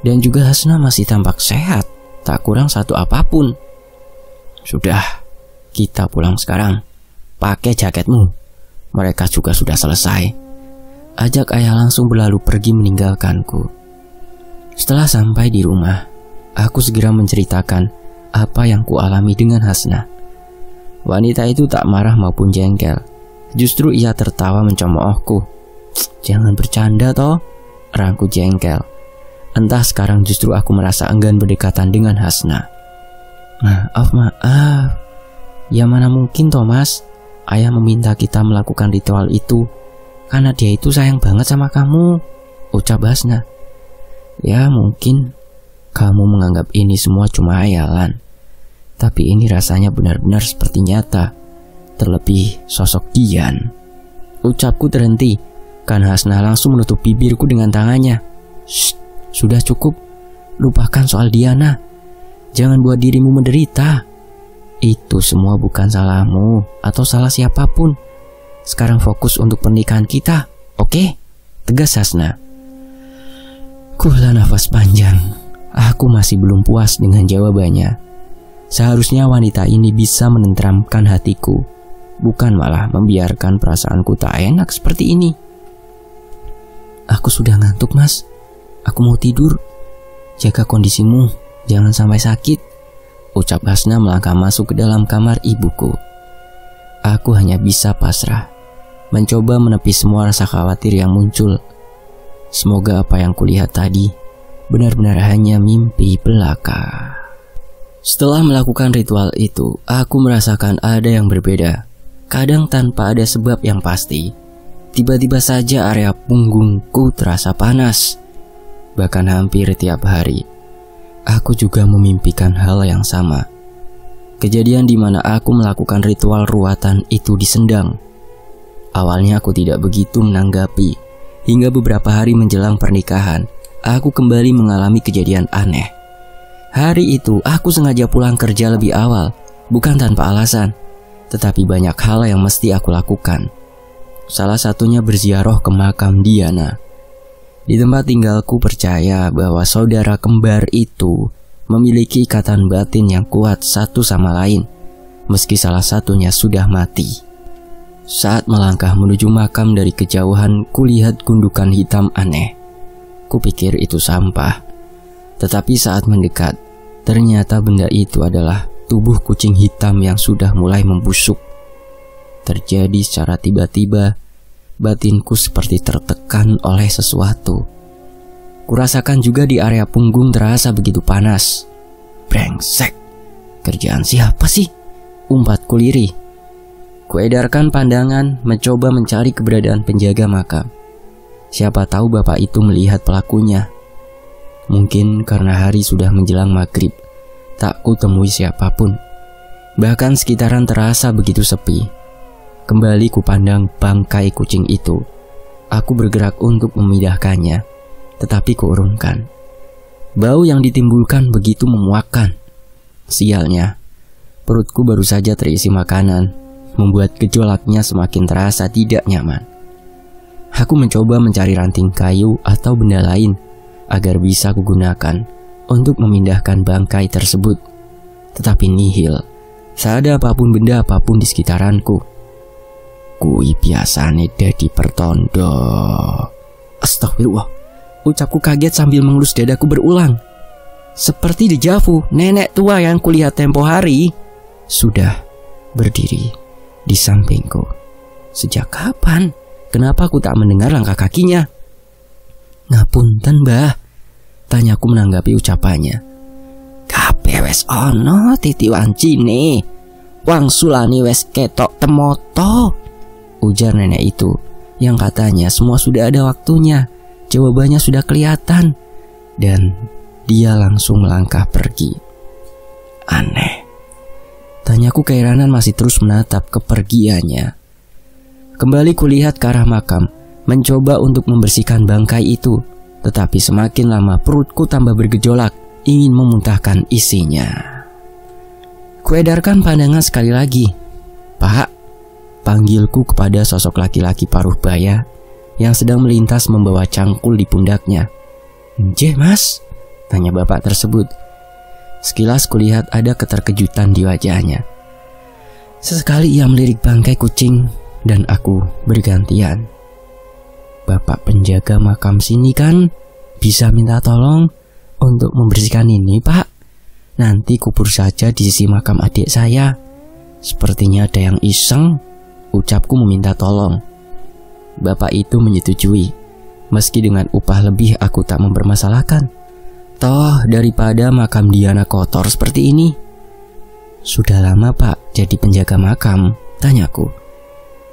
Dan juga Hasna masih tampak sehat, tak kurang satu apapun. Sudah, kita pulang sekarang. Pakai jaketmu. Mereka juga sudah selesai. Ajak ayah langsung berlalu pergi meninggalkanku. Setelah sampai di rumah, aku segera menceritakan apa yang kualami dengan Hasna. Wanita itu tak marah maupun jengkel. Justru ia tertawa mencemoohku. Jangan bercanda toh, erangku jengkel. Entah sekarang justru aku merasa enggan berdekatan dengan Hasna. Maaf. Ya mana mungkin Thomas, ayah meminta kita melakukan ritual itu karena dia itu sayang banget sama kamu, ucap Hasna. Ya mungkin kamu menganggap ini semua cuma hayalan, tapi ini rasanya benar-benar seperti nyata. Terlebih sosok Dian. Ucapku terhenti karena Hasna langsung menutup bibirku dengan tangannya. Shh, sudah cukup. Lupakan soal Diana. Jangan buat dirimu menderita. Itu semua bukan salahmu atau salah siapapun. Sekarang fokus untuk pernikahan kita, oke? Tegas Hasna. Kuhela nafas panjang. Aku masih belum puas dengan jawabannya. Seharusnya wanita ini bisa menenteramkan hatiku, bukan malah membiarkan perasaanku tak enak seperti ini. Aku sudah ngantuk, Mas. Aku mau tidur. Jaga kondisimu, jangan sampai sakit, ucap Hasna melangkah masuk ke dalam kamar ibuku. Aku hanya bisa pasrah, mencoba menepis semua rasa khawatir yang muncul. Semoga apa yang kulihat tadi benar-benar hanya mimpi belaka. Setelah melakukan ritual itu, aku merasakan ada yang berbeda. Kadang tanpa ada sebab yang pasti, tiba-tiba saja area punggungku terasa panas. Bahkan hampir tiap hari, aku juga memimpikan hal yang sama. Kejadian di mana aku melakukan ritual ruatan itu di Sendang. Awalnya aku tidak begitu menanggapi, hingga beberapa hari menjelang pernikahan, aku kembali mengalami kejadian aneh. Hari itu aku sengaja pulang kerja lebih awal, bukan tanpa alasan, tetapi banyak hal yang mesti aku lakukan. Salah satunya berziarah ke makam Diana. Di tempat tinggalku percaya bahwa saudara kembar itu memiliki ikatan batin yang kuat satu sama lain, meski salah satunya sudah mati. Saat melangkah menuju makam dari kejauhan, kulihat gundukan hitam aneh. Kupikir itu sampah, tetapi saat mendekat, ternyata benda itu adalah tubuh kucing hitam yang sudah mulai membusuk. Terjadi secara tiba-tiba, batinku seperti tertekan oleh sesuatu. Kurasakan juga di area punggung terasa begitu panas. Brengsek, kerjaan siapa sih? Umpatku lirih. Kuedarkan pandangan, mencoba mencari keberadaan penjaga makam. Siapa tahu bapak itu melihat pelakunya. Mungkin karena hari sudah menjelang maghrib, tak kutemui siapapun. Bahkan sekitaran terasa begitu sepi. Kembali kupandang bangkai kucing itu. Aku bergerak untuk memindahkannya, tetapi kuurungkan. Bau yang ditimbulkan begitu memuakkan. Sialnya, perutku baru saja terisi makanan, membuat gejolaknya semakin terasa tidak nyaman. Aku mencoba mencari ranting kayu atau benda lain agar bisa kugunakan untuk memindahkan bangkai tersebut. Tetapi nihil, tak ada apapun benda apapun di sekitaranku. Kui biasane dadi pertondo. Astagfirullah, ucapku kaget sambil mengelus dadaku berulang. Seperti dejavu, nenek tua yang kulihat tempo hari sudah berdiri di sampingku. Sejak kapan? Kenapa aku tak mendengar langkah kakinya? Ngapunten, Mbah, tanyaku menanggapi ucapannya. Kabeh wes ono titi wancine, wangsulane wes ketok temoto, ujar nenek itu yang katanya semua sudah ada waktunya, jawabannya sudah kelihatan, dan dia langsung melangkah pergi. Aneh, tanyaku keheranan masih terus menatap kepergiannya. Kembali kulihat ke arah makam, mencoba untuk membersihkan bangkai itu, tetapi semakin lama perutku tambah bergejolak, ingin memuntahkan isinya. Kuedarkan pandangan sekali lagi. Pak, panggilku kepada sosok laki-laki paruh baya yang sedang melintas membawa cangkul di pundaknya. "Nggih, Mas?" tanya bapak tersebut. Sekilas kulihat ada keterkejutan di wajahnya. Sesekali ia melirik bangkai kucing dan aku bergantian. "Bapak penjaga makam sini kan? Bisa minta tolong untuk membersihkan ini, Pak? Nanti kubur saja di sisi makam adik saya. Sepertinya ada yang iseng," ucapku meminta tolong. Bapak itu menyetujui. Meski dengan upah lebih aku tak mempermasalahkan. Toh daripada makam Diana kotor seperti ini. "Sudah lama, Pak, jadi penjaga makam?" tanyaku.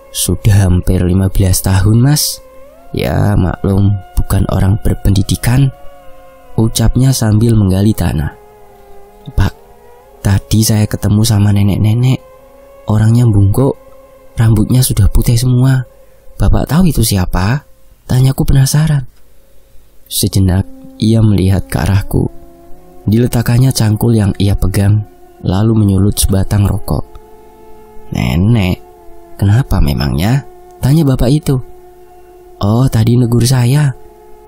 "Sudah hampir 15 tahun, Mas. Ya maklum, bukan orang berpendidikan," ucapnya sambil menggali tanah. "Pak, tadi saya ketemu sama nenek-nenek. Orangnya bungkuk, rambutnya sudah putih semua. Bapak tahu itu siapa?" tanyaku penasaran. Sejenak ia melihat ke arahku. Diletakkannya cangkul yang ia pegang, lalu menyulut sebatang rokok. "Nenek, kenapa memangnya?" tanya bapak itu. "Oh, tadi negur saya.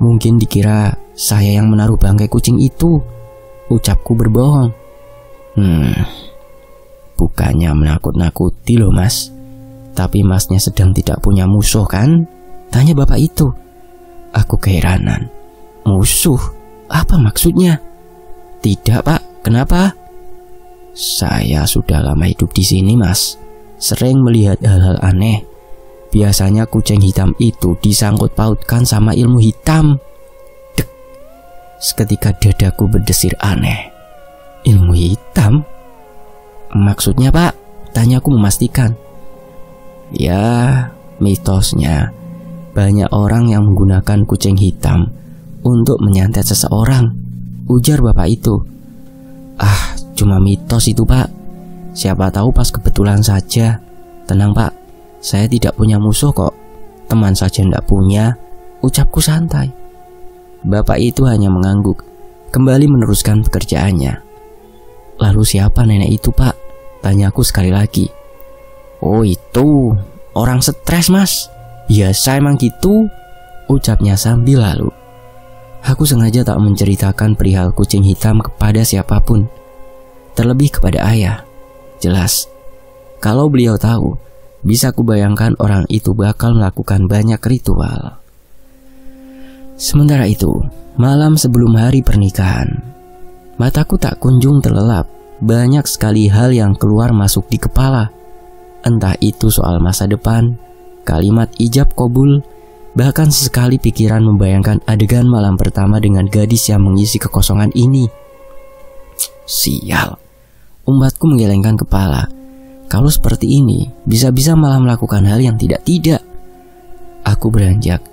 Mungkin dikira saya yang menaruh bangkai kucing itu," ucapku berbohong. Bukannya menakut-nakuti loh, Mas. Tapi Masnya sedang tidak punya musuh kan?" tanya bapak itu. Aku keheranan. "Musuh? Apa maksudnya?" "Tidak, Pak. Kenapa?" Saya sudah lama hidup di sini, Mas. Sering melihat hal-hal aneh. Biasanya kucing hitam itu disangkut pautkan sama ilmu hitam. Dek. Seketika dadaku berdesir aneh. Ilmu hitam? Maksudnya, Pak? Tanyaku memastikan. Ya, mitosnya banyak orang yang menggunakan kucing hitam untuk menyantet seseorang, ujar bapak itu. Ah, cuma mitos itu, Pak. Siapa tahu pas kebetulan saja. Tenang, Pak, saya tidak punya musuh kok. Teman saja tidak punya, ucapku santai. Bapak itu hanya mengangguk, kembali meneruskan pekerjaannya. Lalu siapa nenek itu, Pak? Tanyaku sekali lagi. Oh, itu orang stres, Mas. Biasa emang gitu, ucapnya sambil lalu. Aku sengaja tak menceritakan perihal kucing hitam kepada siapapun, terlebih kepada ayah. Jelas, kalau beliau tahu, bisa kubayangkan orang itu bakal melakukan banyak ritual. Sementara itu, malam sebelum hari pernikahan, mataku tak kunjung terlelap. Banyak sekali hal yang keluar masuk di kepala. Entah itu soal masa depan, kalimat ijab kabul, bahkan sesekali pikiran membayangkan adegan malam pertama dengan gadis yang mengisi kekosongan ini. Sial, umbatku menggelengkan kepala. Kalau seperti ini, bisa-bisa malah melakukan hal yang tidak-tidak. Aku beranjak,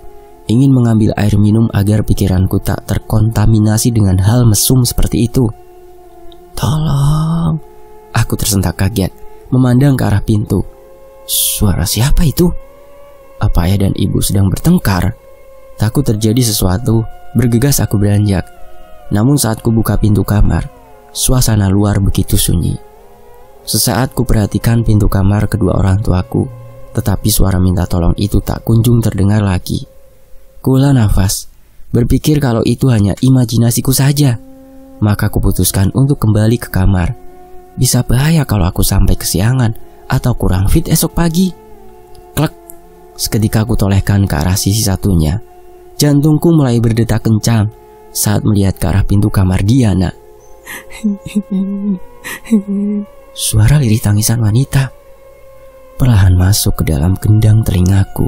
ingin mengambil air minum agar pikiranku tak terkontaminasi dengan hal mesum seperti itu. Tolong, aku tersentak kaget, memandang ke arah pintu. Suara siapa itu? Apa ayah dan ibu sedang bertengkar? Takut terjadi sesuatu, bergegas aku beranjak. Namun saat ku buka pintu kamar, suasana luar begitu sunyi. Sesaat ku perhatikan pintu kamar kedua orang tuaku, tetapi suara minta tolong itu tak kunjung terdengar lagi. Kula nafas, berpikir kalau itu hanya imajinasiku saja. Maka kuputuskan untuk kembali ke kamar. Bisa bahaya kalau aku sampai kesiangan atau kurang fit esok pagi. Klek. Seketika aku tolehkan ke arah sisi satunya. Jantungku mulai berdetak kencang saat melihat ke arah pintu kamar Diana. Suara lirih tangisan wanita perlahan masuk ke dalam gendang telingaku.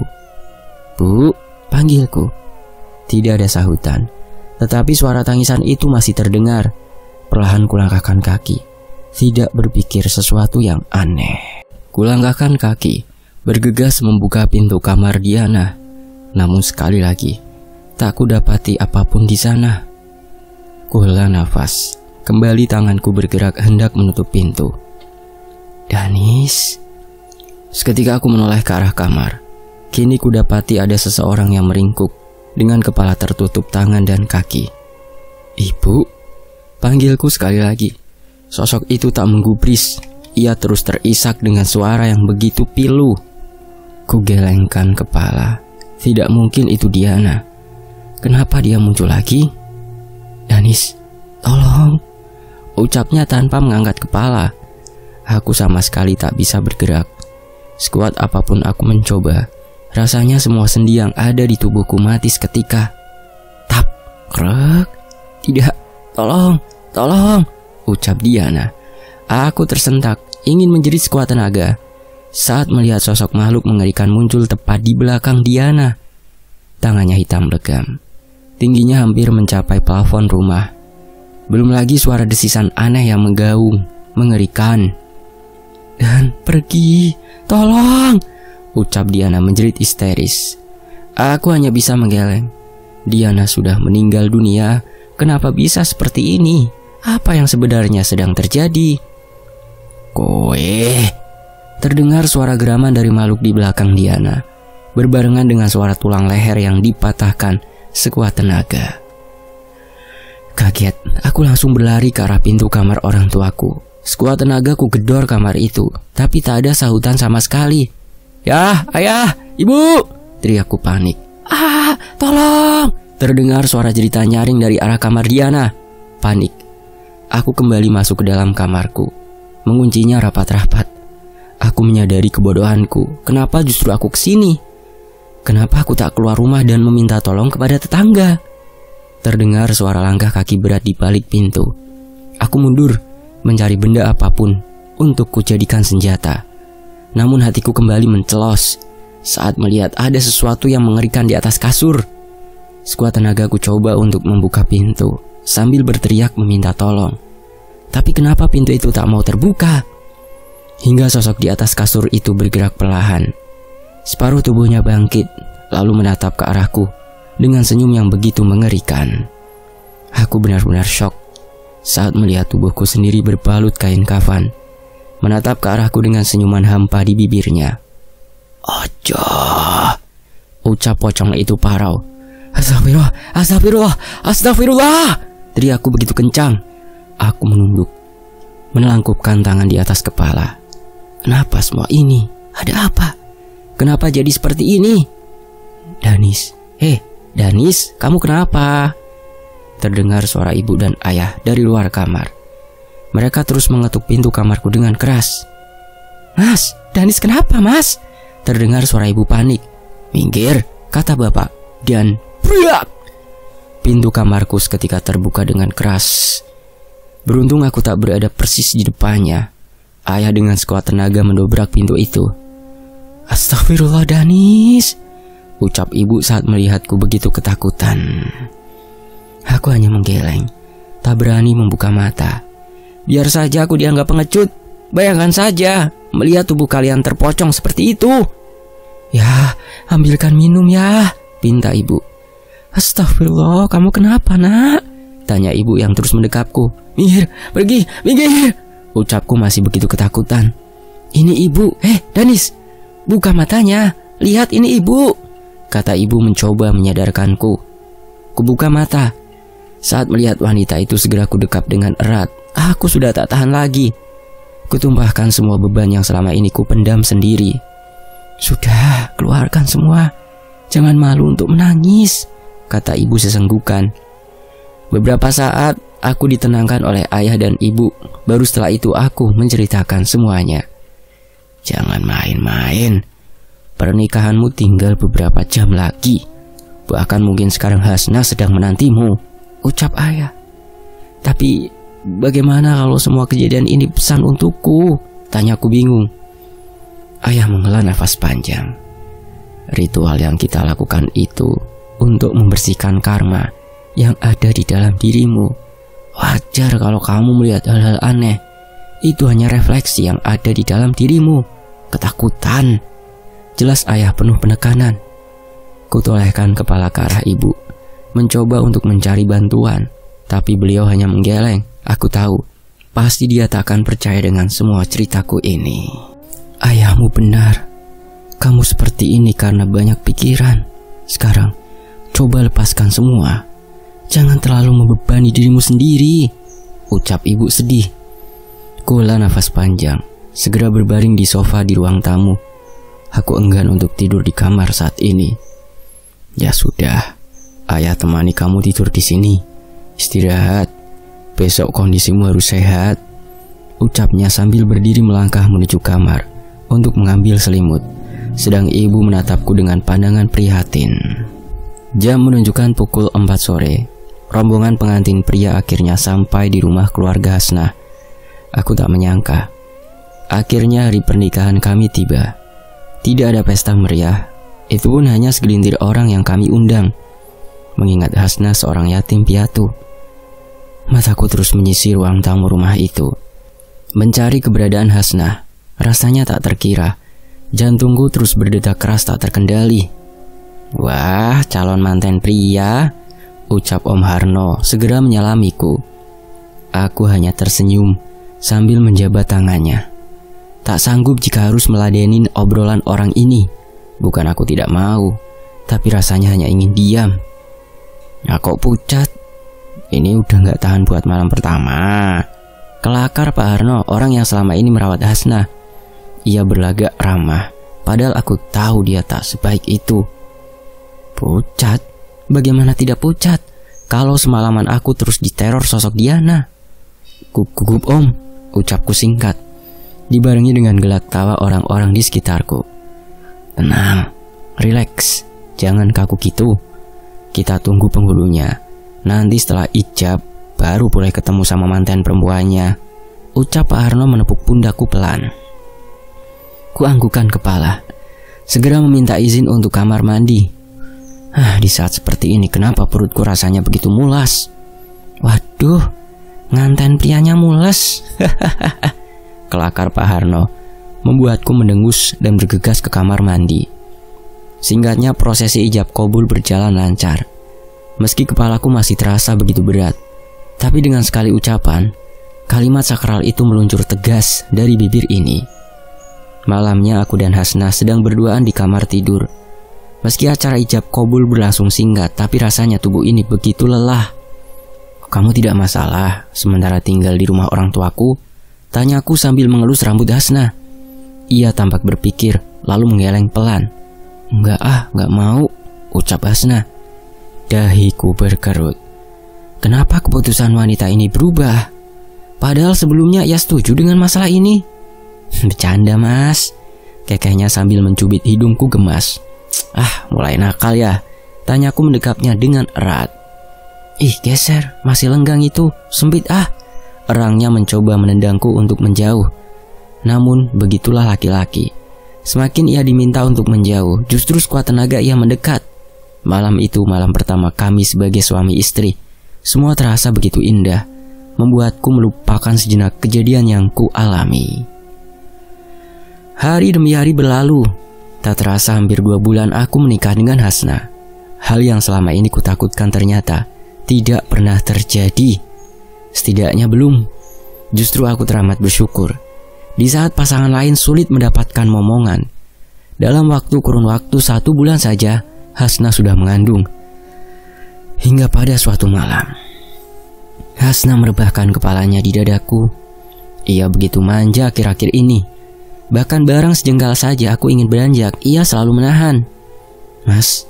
Bu, panggilku. Tidak ada sahutan, tetapi suara tangisan itu masih terdengar. Perlahan kulangkahkan kaki, tidak berpikir sesuatu yang aneh. Kulangkahkan kaki, bergegas membuka pintu kamar Diana. Namun sekali lagi, tak kudapati apapun di sana. Kuhela nafas, kembali tanganku bergerak hendak menutup pintu. Danis. Seketika aku menoleh ke arah kamar. Kini kudapati ada seseorang yang meringkuk dengan kepala tertutup tangan dan kaki. Ibu, panggilku sekali lagi. Sosok itu tak menggubris. Ia terus terisak dengan suara yang begitu pilu. Kugelengkan kepala. Tidak mungkin itu Diana. Kenapa dia muncul lagi? Danis, tolong, ucapnya tanpa mengangkat kepala. Aku sama sekali tak bisa bergerak. Sekuat apapun aku mencoba, rasanya semua sendi yang ada di tubuhku mati seketika. Tap, krek. Tidak, tolong, tolong, ucap Diana. Aku tersentak, ingin menjerit sekuat tenaga saat melihat sosok makhluk mengerikan muncul tepat di belakang Diana. Tangannya hitam legam, tingginya hampir mencapai plafon rumah. Belum lagi suara desisan aneh yang menggaung, mengerikan. Dan pergi, tolong, ucap Diana menjerit histeris. Aku hanya bisa menggeleng. Diana sudah meninggal dunia. Kenapa bisa seperti ini? Apa yang sebenarnya sedang terjadi? Kowe. Terdengar suara geraman dari makhluk di belakang Diana, berbarengan dengan suara tulang leher yang dipatahkan sekuat tenaga. Kaget, aku langsung berlari ke arah pintu kamar orang tuaku. Sekuat tenaga ku gedor kamar itu, tapi tak ada sahutan sama sekali. Ya, ayah, ibu, teriakku panik. Ah, tolong! Terdengar suara cerita nyaring dari arah kamar Diana. Panik. Aku kembali masuk ke dalam kamarku, menguncinya rapat-rapat. Aku menyadari kebodohanku. Kenapa justru aku kesini? Kenapa aku tak keluar rumah dan meminta tolong kepada tetangga? Terdengar suara langkah kaki berat di balik pintu. Aku mundur, mencari benda apapun untuk kujadikan senjata. Namun hatiku kembali mencelos saat melihat ada sesuatu yang mengerikan di atas kasur. Sekuat tenaga ku coba untuk membuka pintu sambil berteriak meminta tolong. Tapi kenapa pintu itu tak mau terbuka? Hingga sosok di atas kasur itu bergerak perlahan. Separuh tubuhnya bangkit, lalu menatap ke arahku dengan senyum yang begitu mengerikan. Aku benar-benar syok saat melihat tubuhku sendiri berbalut kain kafan, menatap ke arahku dengan senyuman hampa di bibirnya. "Ojo," ucap pocong itu parau. "Astagfirullah, astagfirullah, astagfirullah!" teriakku begitu kencang. Aku menunduk, menelangkupkan tangan di atas kepala. Kenapa semua ini? Ada apa? Kenapa jadi seperti ini? "Danis, Danis, kamu kenapa?" Terdengar suara ibu dan ayah dari luar kamar. Mereka terus mengetuk pintu kamarku dengan keras. "Mas, Danis kenapa, Mas?" Terdengar suara ibu panik. "Minggir," kata bapak, dan priak! Pintu kamarku seketika terbuka dengan keras. Beruntung aku tak berada persis di depannya. Ayah dengan sekuat tenaga mendobrak pintu itu. "Astagfirullah, Danis," ucap ibu saat melihatku begitu ketakutan. Aku hanya menggeleng, tak berani membuka mata. Biar saja aku dianggap pengecut. Bayangkan saja melihat tubuh kalian terpocong seperti itu. "Ya, ambilkan minum ya," pinta ibu. "Astagfirullah, kamu kenapa, nak?" tanya ibu yang terus mendekapku. "Minggir, pergi, minggir," ucapku masih begitu ketakutan. "Ini ibu, Danis, buka matanya, lihat ini ibu," kata ibu mencoba menyadarkanku. Kubuka mata. Saat melihat wanita itu segera kudekap dengan erat. Aku sudah tak tahan lagi. Kutumpahkan semua beban yang selama ini kupendam sendiri. "Sudah, keluarkan semua. Jangan malu untuk menangis," kata ibu sesenggukan. Beberapa saat aku ditenangkan oleh ayah dan ibu. Baru setelah itu aku menceritakan semuanya. "Jangan main-main. Pernikahanmu tinggal beberapa jam lagi. Bahkan mungkin sekarang Hasna sedang menantimu," ucap ayah. "Tapi bagaimana kalau semua kejadian ini pesan untukku?" tanyaku bingung. Ayah menghela nafas panjang. "Ritual yang kita lakukan itu untuk membersihkan karma yang ada di dalam dirimu. Wajar kalau kamu melihat hal-hal aneh. Itu hanya refleksi yang ada di dalam dirimu. Ketakutan." Jelas ayah penuh penekanan. Kutolehkan kepala ke arah ibu, mencoba untuk mencari bantuan. Tapi beliau hanya menggeleng. Aku tahu, pasti dia tak akan percaya dengan semua ceritaku ini. "Ayahmu benar. Kamu seperti ini karena banyak pikiran. Sekarang, coba lepaskan semua. Jangan terlalu membebani dirimu sendiri," ucap ibu sedih. Kuhela nafas panjang, segera berbaring di sofa di ruang tamu. Aku enggan untuk tidur di kamar saat ini. "Ya sudah, ayah temani kamu tidur di sini. Istirahat. Besok kondisimu harus sehat," ucapnya sambil berdiri melangkah menuju kamar untuk mengambil selimut. Sedang ibu menatapku dengan pandangan prihatin. Jam menunjukkan pukul 4 sore. Rombongan pengantin pria akhirnya sampai di rumah keluarga Hasna. Aku tak menyangka. Akhirnya hari pernikahan kami tiba. Tidak ada pesta meriah. Itu pun hanya segelintir orang yang kami undang. Mengingat Hasna seorang yatim piatu. Mataku terus menyisir ruang tamu rumah itu. Mencari keberadaan Hasna. Rasanya tak terkira. Jantungku terus berdetak keras tak terkendali. "Wah, calon manten pria," ucap Om Harno segera menyalamiku. Aku hanya tersenyum sambil menjabat tangannya. Tak sanggup jika harus meladenin obrolan orang ini. Bukan aku tidak mau, tapi rasanya hanya ingin diam. "Nah kok pucat? Ini udah gak tahan buat malam pertama." Kelakar Pak Harno, orang yang selama ini merawat Hasna. Ia berlagak ramah, padahal aku tahu dia tak sebaik itu. "Pucat? Bagaimana tidak pucat? Kalau semalaman aku terus diteror sosok Diana." "Gugup Om," ucapku singkat, dibarengi dengan gelak tawa orang-orang di sekitarku. "Tenang, rileks, jangan kaku gitu. Kita tunggu penghulunya. Nanti setelah ijab, baru boleh ketemu sama mantan perempuannya," ucap Pak Harno menepuk pundakku pelan. Kuanggukan kepala, segera meminta izin untuk kamar mandi. Di saat seperti ini kenapa perutku rasanya begitu mulas? Waduh, nganten prianya mules. Kelakar Pak Harno membuatku mendengus dan bergegas ke kamar mandi. Singkatnya, prosesi ijab kabul berjalan lancar. Meski kepalaku masih terasa begitu berat, tapi dengan sekali ucapan, kalimat sakral itu meluncur tegas dari bibir ini. Malamnya aku dan Hasna sedang berduaan di kamar tidur. Meski acara ijab kabul berlangsung singkat, tapi rasanya tubuh ini begitu lelah. Kamu tidak masalah sementara tinggal di rumah orang tuaku? Tanyaku sambil mengelus rambut Hasna. Ia tampak berpikir, lalu menggeleng pelan. Enggak mau, ucap Hasna. Dahiku berkerut. Kenapa keputusan wanita ini berubah? Padahal sebelumnya ia setuju dengan masalah ini. Bercanda mas, kekehnya sambil mencubit hidungku gemas. Mulai nakal ya, tanyaku mendekapnya dengan erat. Ih geser, masih lenggang itu, sempit Erangnya mencoba menendangku untuk menjauh. Namun begitulah laki-laki. Semakin ia diminta untuk menjauh, justru sekuat tenaga ia mendekat. Malam itu malam pertama kami sebagai suami istri. Semua terasa begitu indah, membuatku melupakan sejenak kejadian yang ku alami. Hari demi hari berlalu. Tak terasa hampir 2 bulan aku menikah dengan Hasna. Hal yang selama ini kutakutkan ternyata tidak pernah terjadi. Setidaknya belum. Justru aku teramat bersyukur. Di saat pasangan lain sulit mendapatkan momongan, dalam kurun waktu 1 bulan saja, Hasna sudah mengandung. Hingga pada suatu malam, Hasna merebahkan kepalanya di dadaku. Ia begitu manja akhir-akhir ini. Bahkan barang sejengkal saja aku ingin beranjak, ia selalu menahan. Mas,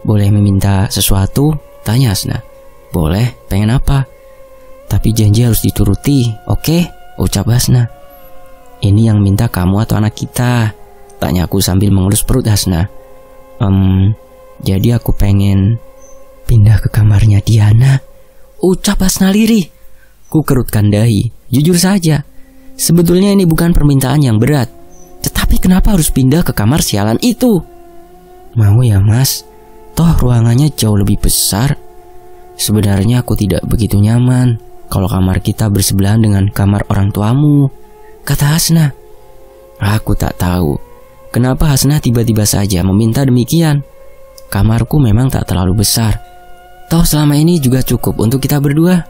boleh meminta sesuatu? Tanya Hasna. Boleh, pengen apa? Tapi janji harus dituruti, oke? Ucap Hasna. Ini yang minta kamu atau anak kita? Tanyaku sambil mengelus perut Hasna. Jadi aku pengen pindah ke kamarnya Diana, ucap Hasna lirih. Ku kerutkan dahi. Jujur saja, sebetulnya ini bukan permintaan yang berat. Tetapi kenapa harus pindah ke kamar sialan itu? Mau ya mas, toh ruangannya jauh lebih besar. Sebenarnya aku tidak begitu nyaman kalau kamar kita bersebelahan dengan kamar orang tuamu, kata Hasna. Aku tak tahu kenapa Hasna tiba-tiba saja meminta demikian. Kamarku memang tak terlalu besar, toh selama ini juga cukup untuk kita berdua.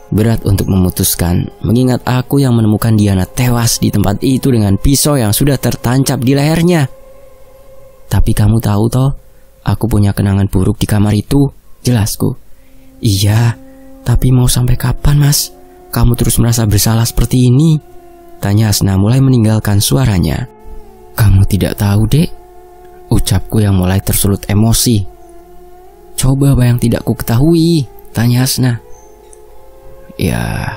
Berat untuk memutuskan, mengingat aku yang menemukan Diana tewas di tempat itu dengan pisau yang sudah tertancap di lehernya. Tapi kamu tahu toh, aku punya kenangan buruk di kamar itu, jelasku. Iya, tapi mau sampai kapan mas? Kamu terus merasa bersalah seperti ini? Tanya Hasna mulai meninggalkan suaranya. Kamu tidak tahu dek, ucapku yang mulai tersulut emosi. Coba apa yang tidak ku ketahui? Tanya Hasna. Ya,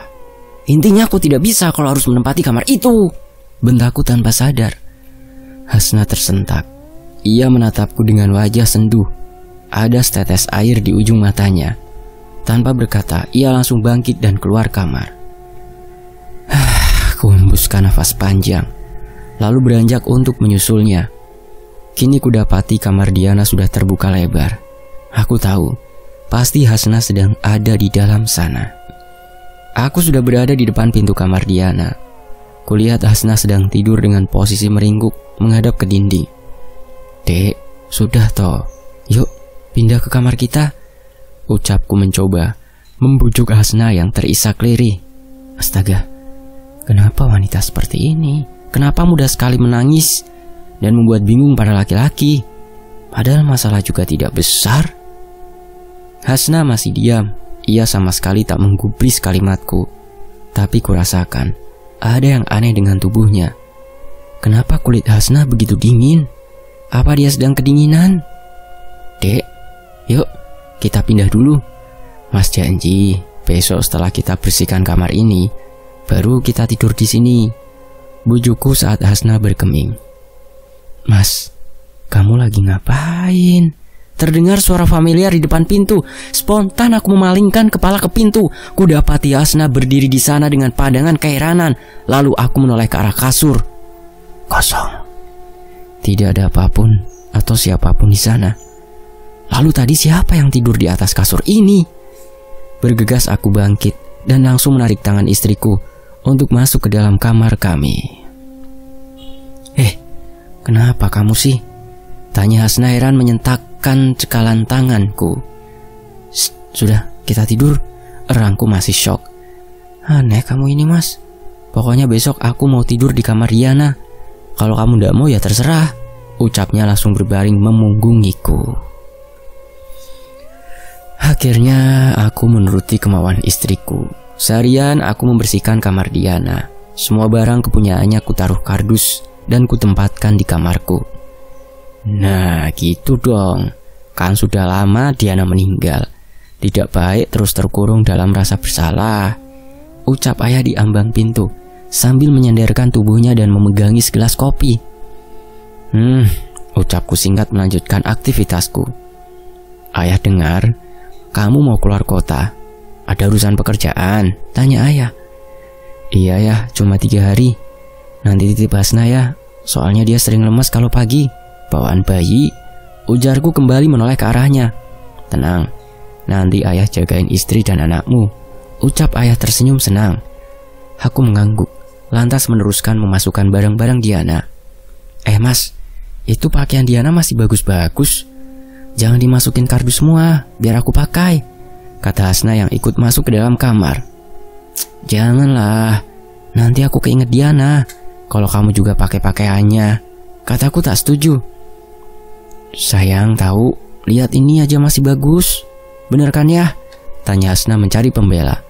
intinya aku tidak bisa kalau harus menempati kamar itu, bentakku tanpa sadar. Hasna tersentak. Ia menatapku dengan wajah sendu. Ada setetes air di ujung matanya. Tanpa berkata, ia langsung bangkit dan keluar kamar. Aku hembuskan nafas panjang, lalu beranjak untuk menyusulnya. Kini kudapati kamar Diana sudah terbuka lebar. Aku tahu, pasti Hasna sedang ada di dalam sana. Aku sudah berada di depan pintu kamar Diana. Kulihat Hasna sedang tidur dengan posisi meringkuk menghadap ke dinding. Dek, sudah toh, yuk pindah ke kamar kita, ucapku mencoba membujuk Hasna yang terisak lirih. Astaga, kenapa wanita seperti ini? Kenapa mudah sekali menangis dan membuat bingung para laki-laki? Padahal masalah juga tidak besar. Hasna masih diam. Ia sama sekali tak menggubris kalimatku. Tapi kurasakan ada yang aneh dengan tubuhnya. Kenapa kulit Hasna begitu dingin? Apa dia sedang kedinginan? Dek, yuk kita pindah dulu. Mas janji besok setelah kita bersihkan kamar ini, baru kita tidur di sini, bujukku saat Hasna berkeming. Mas, kamu lagi ngapain? Terdengar suara familiar di depan pintu. Spontan aku memalingkan kepala ke pintu. Kudapati Hasna berdiri di sana dengan pandangan keheranan. Lalu aku menoleh ke arah kasur. Kosong. Tidak ada apapun atau siapapun di sana. Lalu tadi siapa yang tidur di atas kasur ini? Bergegas aku bangkit dan langsung menarik tangan istriku untuk masuk ke dalam kamar kami. Kenapa kamu sih? Tanya Hasna heran menyentakkan cekalan tanganku. Sudah, kita tidur. Erangku masih syok. Aneh kamu ini, Mas. Pokoknya besok aku mau tidur di kamar Diana. Kalau kamu tidak mau ya terserah. Ucapnya langsung berbaring memunggungiku. Akhirnya aku menuruti kemauan istriku. Seharian aku membersihkan kamar Diana. Semua barang kepunyaannya kutaruh kardus dan kutempatkan di kamarku. Nah gitu dong. Kan sudah lama Diana meninggal. Tidak baik terus terkurung dalam rasa bersalah. Ucap ayah di ambang pintu sambil menyandarkan tubuhnya dan memegangi segelas kopi. Ucapku singkat melanjutkan aktivitasku. Ayah dengar kamu mau keluar kota. Ada urusan pekerjaan? Tanya ayah. Iya ya, cuma 3 hari. Nanti titip Hasna ya, soalnya dia sering lemas kalau pagi. Bawaan bayi. Ujarku kembali menoleh ke arahnya. Tenang, nanti ayah jagain istri dan anakmu. Ucap ayah tersenyum senang. Aku mengangguk, lantas meneruskan memasukkan barang-barang Diana. Mas, itu pakaian Diana masih bagus-bagus. Jangan dimasukin kardus semua, biar aku pakai, kata Hasna yang ikut masuk ke dalam kamar. Janganlah, nanti aku keinget Diana kalau kamu juga pakai pakaiannya, kataku tak setuju. Sayang tahu, lihat ini aja masih bagus. Bener kan ya? Tanya Hasna mencari pembela.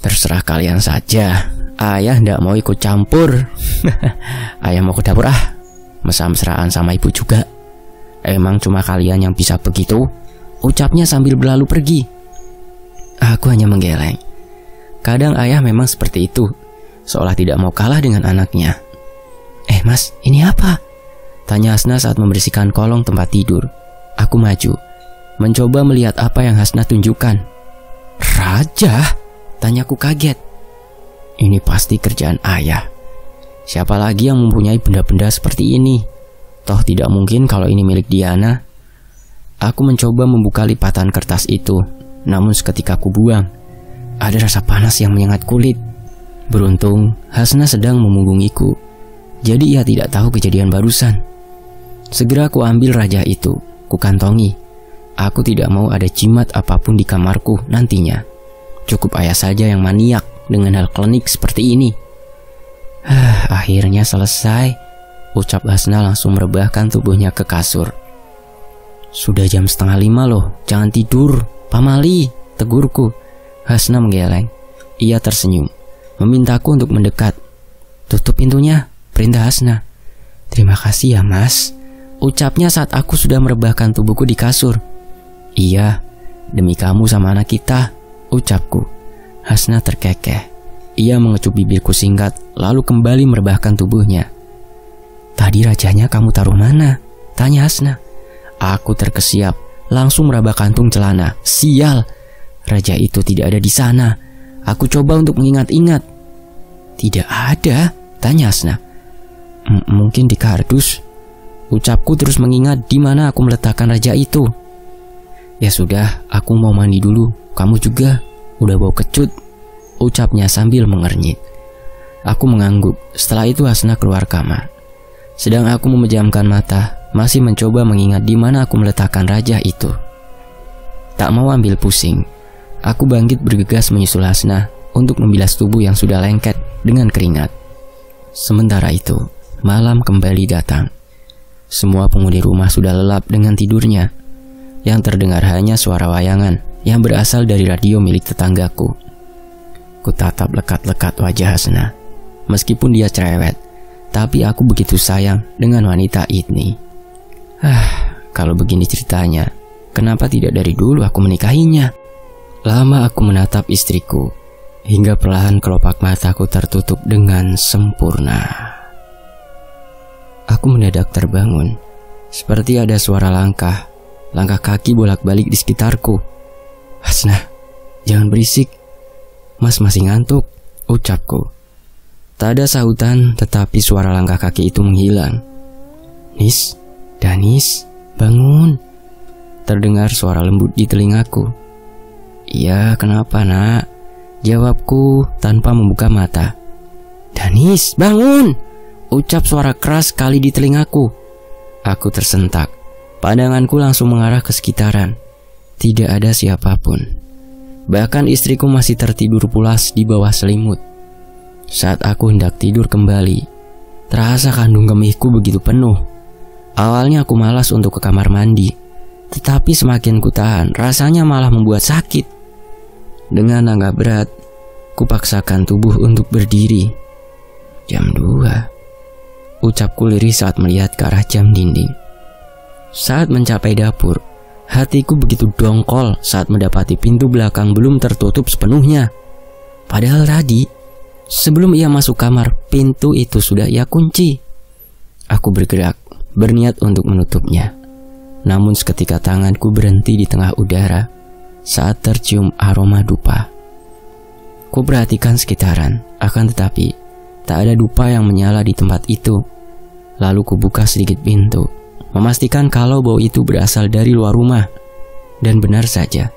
Terserah kalian saja, ayah ndak mau ikut campur. Ayah mau ke dapur mesra-mesraan sama ibu juga. Emang cuma kalian yang bisa begitu? Ucapnya sambil berlalu pergi. Aku hanya menggeleng. Kadang ayah memang seperti itu, seolah tidak mau kalah dengan anaknya. Mas, ini apa? Tanya Hasna saat membersihkan kolong tempat tidur. Aku maju, mencoba melihat apa yang Hasna tunjukkan. Raja? Tanyaku kaget. Ini pasti kerjaan ayah. Siapa lagi yang mempunyai benda-benda seperti ini? Toh tidak mungkin kalau ini milik Diana. Aku mencoba membuka lipatan kertas itu, namun seketika aku buang. Ada rasa panas yang menyengat kulit. Beruntung Hasna sedang memunggungiku, jadi ia tidak tahu kejadian barusan. Segera aku ambil raja itu, kukantongi. Aku tidak mau ada jimat apapun di kamarku nantinya. Cukup ayah saja yang maniak dengan hal klinik seperti ini. Akhirnya selesai, ucap Hasna langsung merebahkan tubuhnya ke kasur. Sudah jam 4:30 loh, jangan tidur, pamali, tegurku. Hasna menggeleng. Ia tersenyum, memintaku untuk mendekat. Tutup pintunya, perintah Hasna. Terima kasih ya mas, ucapnya saat aku sudah merebahkan tubuhku di kasur. Iya, demi kamu sama anak kita, ucapku. Hasna terkekeh. Ia mengecup bibirku singkat, lalu kembali merebahkan tubuhnya. Tadi rajanya kamu taruh mana? Tanya Hasna. Aku terkesiap, langsung meraba kantung celana. Sial, raja itu tidak ada di sana. Aku coba untuk mengingat-ingat. Tidak ada, tanya Hasna. Mungkin di kardus. Ucapku terus mengingat di mana aku meletakkan raja itu. Ya sudah, aku mau mandi dulu. Kamu juga, udah bau kecut, ucapnya sambil mengernyit. Aku mengangguk. Setelah itu Hasna keluar kamar. Sedang aku memejamkan mata, masih mencoba mengingat di mana aku meletakkan raja itu. Tak mau ambil pusing, aku bangkit bergegas menyusul Hasna untuk membilas tubuh yang sudah lengket dengan keringat. Sementara itu, malam kembali datang. Semua penghuni rumah sudah lelap dengan tidurnya. Yang terdengar hanya suara wayangan yang berasal dari radio milik tetanggaku. Kutatap lekat-lekat wajah Hasna. Meskipun dia cerewet, tapi aku begitu sayang dengan wanita ini. Kalau begini ceritanya, kenapa tidak dari dulu aku menikahinya? Lama aku menatap istriku, hingga perlahan kelopak mataku tertutup dengan sempurna. Aku mendadak terbangun, seperti ada suara langkah Langkah kaki bolak-balik di sekitarku. "Hasna, jangan berisik. Mas masih ngantuk," ucapku. Tak ada sahutan, tetapi suara langkah kaki itu menghilang. "Nis, Danis, bangun." Terdengar suara lembut di telingaku. "Iya, kenapa nak?" jawabku tanpa membuka mata. "Danis, bangun!" ucap suara keras sekali di telingaku. Aku tersentak. Pandanganku langsung mengarah ke sekitaran. Tidak ada siapapun. Bahkan istriku masih tertidur pulas di bawah selimut. Saat aku hendak tidur kembali, terasa kandung kemihku begitu penuh. Awalnya aku malas untuk ke kamar mandi, tetapi semakin kutahan, rasanya malah membuat sakit. Dengan langkah berat, kupaksakan tubuh untuk berdiri. "Jam 2, ucapku lirih saat melihat ke arah jam dinding. Saat mencapai dapur, hatiku begitu dongkol saat mendapati pintu belakang belum tertutup sepenuhnya. Padahal tadi, sebelum ia masuk kamar, pintu itu sudah ia kunci. Aku bergerak, berniat untuk menutupnya. Namun seketika tanganku berhenti di tengah udara saat tercium aroma dupa. Ku perhatikan sekitaran, akan tetapi tak ada dupa yang menyala di tempat itu. Lalu ku buka sedikit pintu, memastikan kalau bau itu berasal dari luar rumah. Dan benar saja,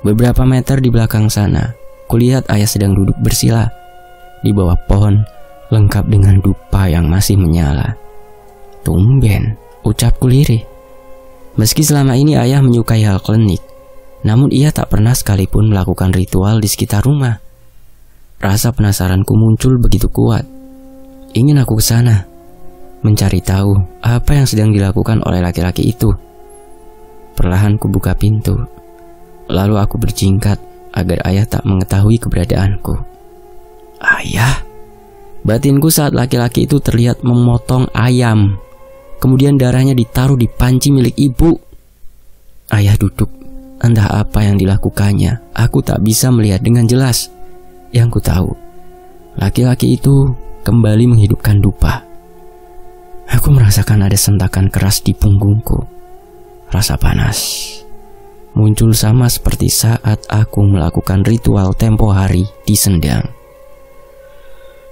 beberapa meter di belakang sana, kulihat ayah sedang duduk bersila di bawah pohon, lengkap dengan dupa yang masih menyala. "Tumben," ucapku lirih. Meski selama ini ayah menyukai hal klinik, namun ia tak pernah sekalipun melakukan ritual di sekitar rumah. Rasa penasaranku muncul begitu kuat. Ingin aku ke sana, mencari tahu apa yang sedang dilakukan oleh laki-laki itu. Perlahan ku buka pintu, lalu aku berjingkat agar ayah tak mengetahui keberadaanku. "Ayah!" batinku saat laki-laki itu terlihat memotong ayam. Kemudian darahnya ditaruh di panci milik ibu. Ayah duduk. Entah apa yang dilakukannya, aku tak bisa melihat dengan jelas. Yang ku tahu, laki-laki itu kembali menghidupkan dupa. Aku merasakan ada sentakan keras di punggungku. Rasa panas muncul sama seperti saat aku melakukan ritual tempo hari di Sendang.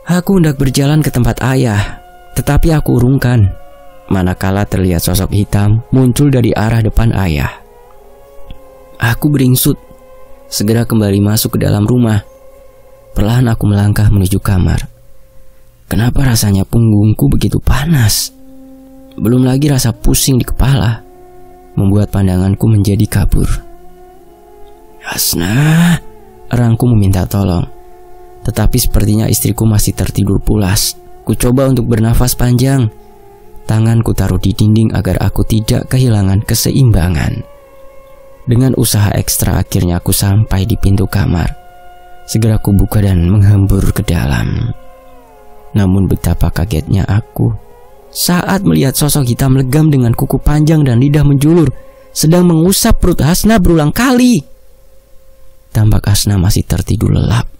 Aku hendak berjalan ke tempat ayah, tetapi aku urungkan manakala terlihat sosok hitam muncul dari arah depan ayah. Aku beringsut, segera kembali masuk ke dalam rumah. Perlahan aku melangkah menuju kamar. Kenapa rasanya punggungku begitu panas? Belum lagi rasa pusing di kepala membuat pandanganku menjadi kabur. "Hasna," erangku meminta tolong. Tetapi sepertinya istriku masih tertidur pulas. Ku coba untuk bernafas panjang. Tanganku taruh di dinding agar aku tidak kehilangan keseimbangan. Dengan usaha ekstra akhirnya aku sampai di pintu kamar. Segera ku buka dan menghambur ke dalam. Namun betapa kagetnya aku saat melihat sosok hitam legam dengan kuku panjang dan lidah menjulur sedang mengusap perut Hasna berulang kali. Tampak Hasna masih tertidur lelap.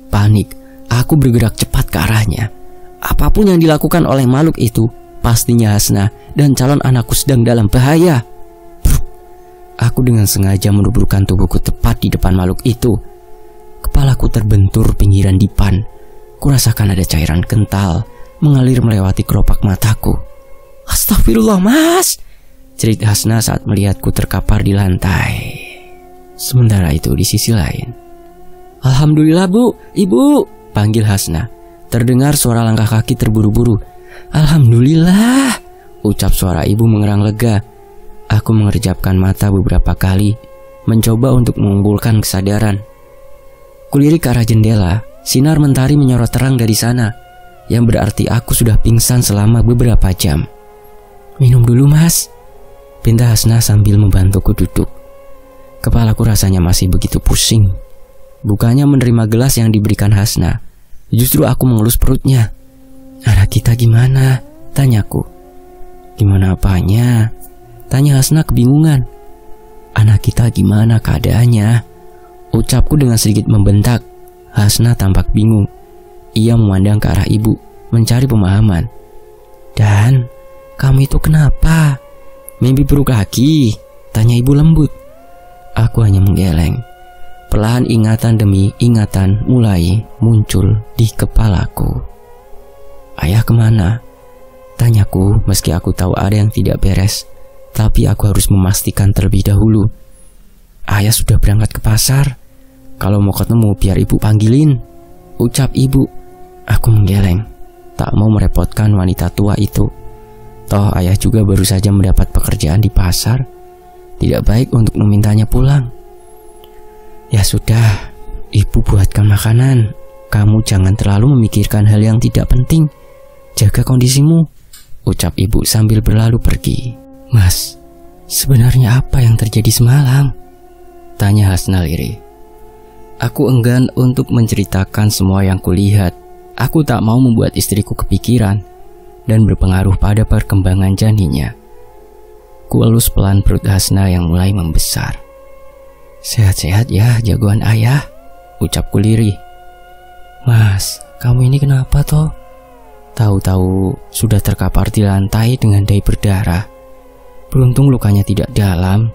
Panik, aku bergerak cepat ke arahnya. Apapun yang dilakukan oleh makhluk itu, pastinya Hasna dan calon anakku sedang dalam bahaya. Aku dengan sengaja menubrukkan tubuhku tepat di depan makhluk itu. Kepalaku terbentur pinggiran dipan. Kurasakan ada cairan kental mengalir melewati kelopak mataku. "Astagfirullah, Mas!" jerit Hasna saat melihatku terkapar di lantai. Sementara itu di sisi lain, "Alhamdulillah Bu, Ibu!" panggil Hasna. Terdengar suara langkah kaki terburu-buru. "Alhamdulillah!" ucap suara ibu mengerang lega. Aku mengerjapkan mata beberapa kali, mencoba untuk mengumpulkan kesadaran. Kulirik ke arah jendela. Sinar mentari menyorot terang dari sana, yang berarti aku sudah pingsan selama beberapa jam. "Minum dulu, Mas," pinta Hasna sambil membantuku duduk. Kepalaku rasanya masih begitu pusing. Bukannya menerima gelas yang diberikan Hasna, justru aku mengelus perutnya. "Anak kita gimana?" tanyaku. "Gimana apanya?" tanya Hasna kebingungan. "Anak kita gimana keadaannya?" ucapku dengan sedikit membentak. Hasna tampak bingung. Ia memandang ke arah ibu, mencari pemahaman. "Dan, kamu itu kenapa?" Mimpi buruk lagi? Tanya ibu lembut. Aku hanya menggeleng. Perlahan ingatan demi ingatan mulai muncul di kepalaku. Ayah kemana? Tanyaku meski aku tahu ada yang tidak beres. Tapi aku harus memastikan terlebih dahulu. Ayah sudah berangkat ke pasar. Kalau mau ketemu biar ibu panggilin, ucap ibu. Aku menggeleng, tak mau merepotkan wanita tua itu. Toh ayah juga baru saja mendapat pekerjaan di pasar. Tidak baik untuk memintanya pulang. Ya sudah, ibu buatkan makanan. Kamu jangan terlalu memikirkan hal yang tidak penting. Jaga kondisimu, ucap ibu sambil berlalu pergi. Mas, sebenarnya apa yang terjadi semalam? Tanya Hasna lirih. Aku enggan untuk menceritakan semua yang kulihat. Aku tak mau membuat istriku kepikiran dan berpengaruh pada perkembangan janinnya. Kuelus pelan perut Hasna yang mulai membesar. Sehat-sehat ya jagoan ayah, ucapku lirih. Mas, kamu ini kenapa toh? Tahu-tahu sudah terkapar di lantai dengan dai berdarah. Beruntung lukanya tidak dalam,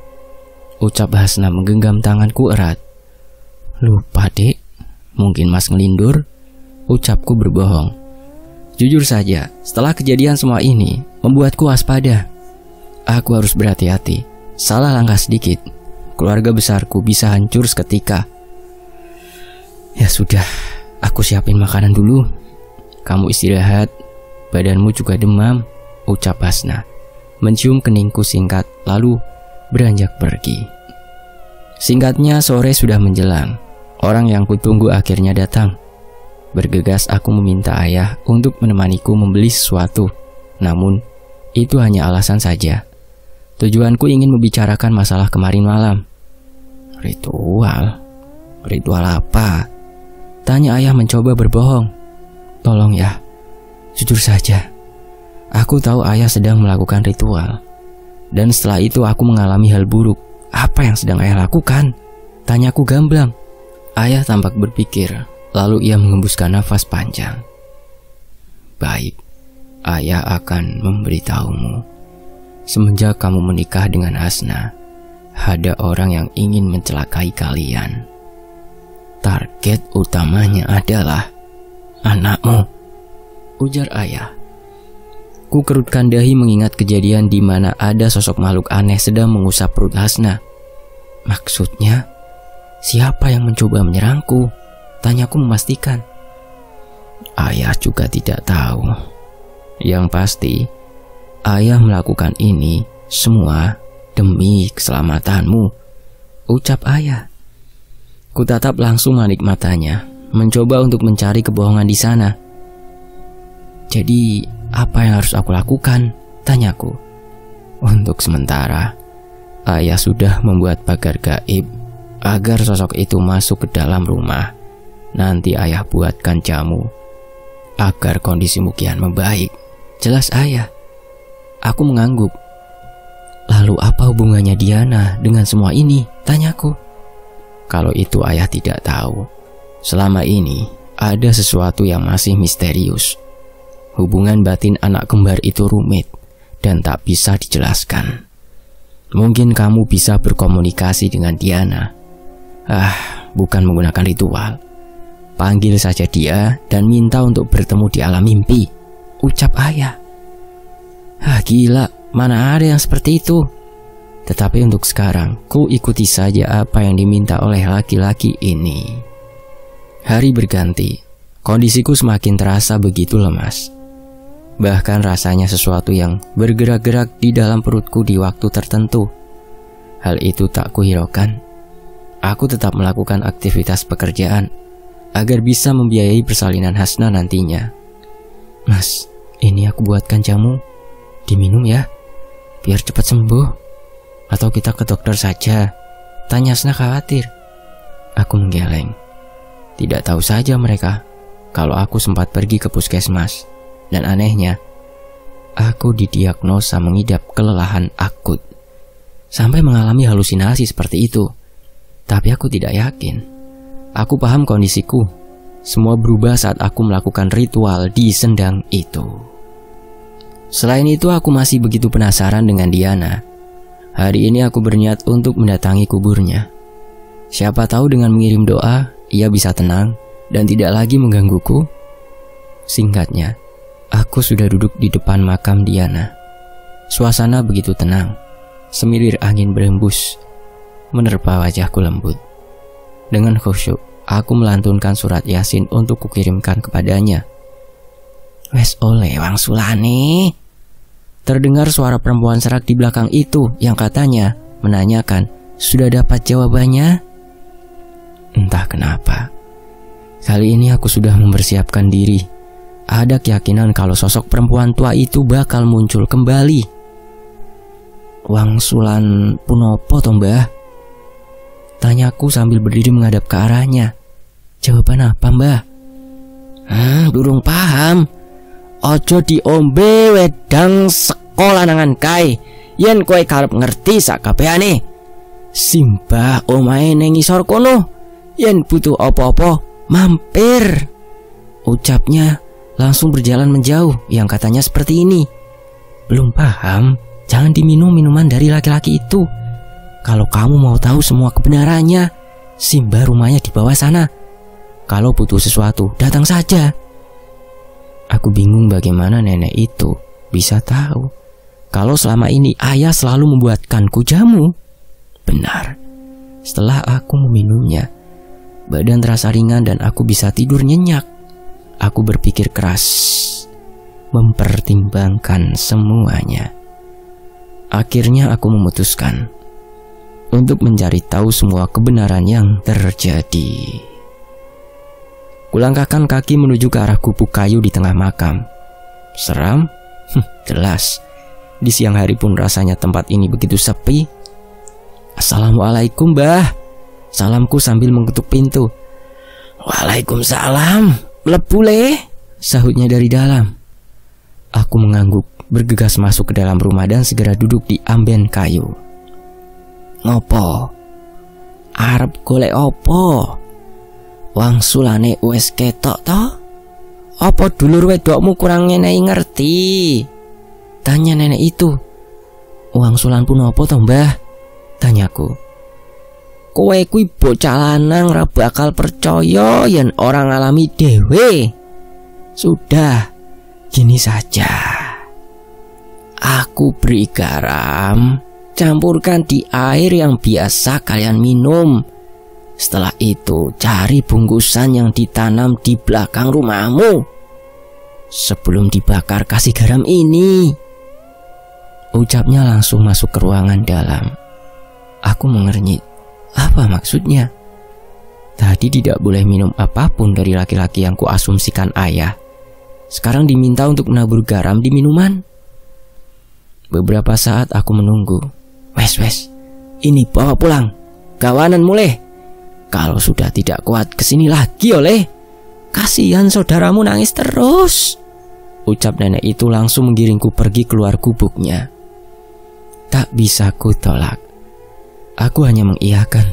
ucap Hasna menggenggam tanganku erat. Lupa dek, mungkin mas ngelindur, ucapku berbohong. Jujur saja, setelah kejadian semua ini membuatku waspada. Aku harus berhati-hati. Salah langkah sedikit, keluarga besarku bisa hancur seketika. Ya sudah, aku siapin makanan dulu. Kamu istirahat, badanmu juga demam, ucap Hasna. Mencium keningku singkat, lalu beranjak pergi. Singkatnya sore sudah menjelang. Orang yang kutunggu akhirnya datang. Bergegas aku meminta ayah untuk menemaniku membeli sesuatu. Namun, itu hanya alasan saja. Tujuanku ingin membicarakan masalah kemarin malam. Ritual? Ritual apa? Tanya ayah mencoba berbohong. Tolong ya, jujur saja. Aku tahu ayah sedang melakukan ritual. Dan setelah itu aku mengalami hal buruk. Apa yang sedang ayah lakukan? Tanyaku gamblang. Ayah tampak berpikir. Lalu ia mengembuskan nafas panjang. Baik, ayah akan memberitahumu. Semenjak kamu menikah dengan Hasna, ada orang yang ingin mencelakai kalian. Target utamanya adalah anakmu, ujar ayah. Ku kerutkan dahi mengingat kejadian di mana ada sosok makhluk aneh sedang mengusap perut Hasna. Maksudnya, siapa yang mencoba menyerangku? Tanyaku memastikan. Ayah juga tidak tahu. Yang pasti, ayah melakukan ini semua demi keselamatanmu, ucap ayah. Ku tatap langsung manik matanya, mencoba untuk mencari kebohongan di sana. Jadi, apa yang harus aku lakukan? Tanyaku. Untuk sementara, ayah sudah membuat pagar gaib agar sosok itu masuk ke dalam rumah. Nanti ayah buatkan jamu agar kondisimu kian membaik. Jelas ayah. Aku mengangguk. Lalu apa hubungannya Diana dengan semua ini? Tanyaku. Kalau itu ayah tidak tahu. Selama ini ada sesuatu yang masih misterius. Hubungan batin anak kembar itu rumit dan tak bisa dijelaskan. Mungkin kamu bisa berkomunikasi dengan Diana. Bukan menggunakan ritual. Panggil saja dia dan minta untuk bertemu di alam mimpi, ucap ayah. Gila, mana ada yang seperti itu. Tetapi untuk sekarang, ku ikuti saja apa yang diminta oleh laki-laki ini. Hari berganti, kondisiku semakin terasa begitu lemas. Bahkan rasanya sesuatu yang bergerak-gerak di dalam perutku di waktu tertentu. Hal itu tak kuhiraukan. Aku tetap melakukan aktivitas pekerjaan agar bisa membiayai persalinan Hasna nantinya. Mas, ini aku buatkan jamu. Diminum ya, biar cepat sembuh. Atau kita ke dokter saja? Tanya Hasna khawatir. Aku menggeleng. Tidak tahu saja mereka kalau aku sempat pergi ke puskesmas. Dan anehnya, aku didiagnosa mengidap kelelahan akut. Sampai mengalami halusinasi seperti itu. Tapi aku tidak yakin. Aku paham kondisiku. Semua berubah saat aku melakukan ritual di sendang itu. Selain itu, aku masih begitu penasaran dengan Diana. Hari ini aku berniat untuk mendatangi kuburnya. Siapa tahu dengan mengirim doa, ia bisa tenang dan tidak lagi menggangguku. Singkatnya, aku sudah duduk di depan makam Diana. Suasana begitu tenang. Semilir angin berembus menerpa wajahku lembut. Dengan khusyuk, aku melantunkan surat Yasin untuk kukirimkan kepadanya. "Wes oleh wangsulane." Terdengar suara perempuan serak di belakang itu yang katanya menanyakan, "Sudah dapat jawabannya?" Entah kenapa, kali ini aku sudah mempersiapkan diri. Ada keyakinan kalau sosok perempuan tua itu bakal muncul kembali. "Wangsulan punopo toh mbah?" tanyaku sambil berdiri menghadap ke arahnya. "Jawaban apa mbah?" Durung paham. Ojo diombe wedang sekolah nangan kai. Yen kowe karep ngerti sakabehane. Simbah omahe ning ngisor kono. Yen butuh apa-apa mampir. Ucapnya langsung berjalan menjauh yang katanya seperti ini. "Belum paham? Jangan diminum minuman dari laki-laki itu. Kalau kamu mau tahu semua kebenarannya, Simbah rumahnya di bawah sana. Kalau butuh sesuatu, datang saja." Aku bingung bagaimana nenek itu bisa tahu kalau selama ini ayah selalu membuatkanku jamu. Benar, setelah aku meminumnya, badan terasa ringan dan aku bisa tidur nyenyak. Aku berpikir keras, mempertimbangkan semuanya. Akhirnya aku memutuskan untuk mencari tahu semua kebenaran yang terjadi. Kulangkahkan kaki menuju ke arah gubuk kayu di tengah makam. Seram? Jelas. Di siang hari pun rasanya tempat ini begitu sepi. "Assalamualaikum, Mbah." Salamku sambil mengetuk pintu. "Waalaikumsalam. Mlebu le," sahutnya dari dalam. Aku mengangguk, bergegas masuk ke dalam rumah dan segera duduk di amben kayu. "Ngopo? Arep golek opo? Wangsulane wes ketok toh? Apa dulur wedokmu kurang ngenehi ngerti?" tanya nenek itu. "Wangsulan pun apa toh mbah?" tanyaku. "Kowe kuwi bocah lanang ra bakal percaya yen orang alami dhewe. Sudah, gini saja. Aku beri garam, campurkan di air yang biasa kalian minum. Setelah itu cari bungkusan yang ditanam di belakang rumahmu. Sebelum dibakar kasih garam ini." Ucapnya langsung masuk ke ruangan dalam. Aku mengernyit. Apa maksudnya? Tadi tidak boleh minum apapun dari laki-laki yang kuasumsikan ayah. Sekarang diminta untuk menabur garam di minuman. Beberapa saat aku menunggu. Wes, ini bawa pulang. Gawanan mulai. Kalau sudah tidak kuat kesini lagi oleh. Kasihan saudaramu nangis terus. Ucap nenek itu langsung menggiringku pergi keluar gubuknya. Tak bisa ku tolak. Aku hanya mengiyakan.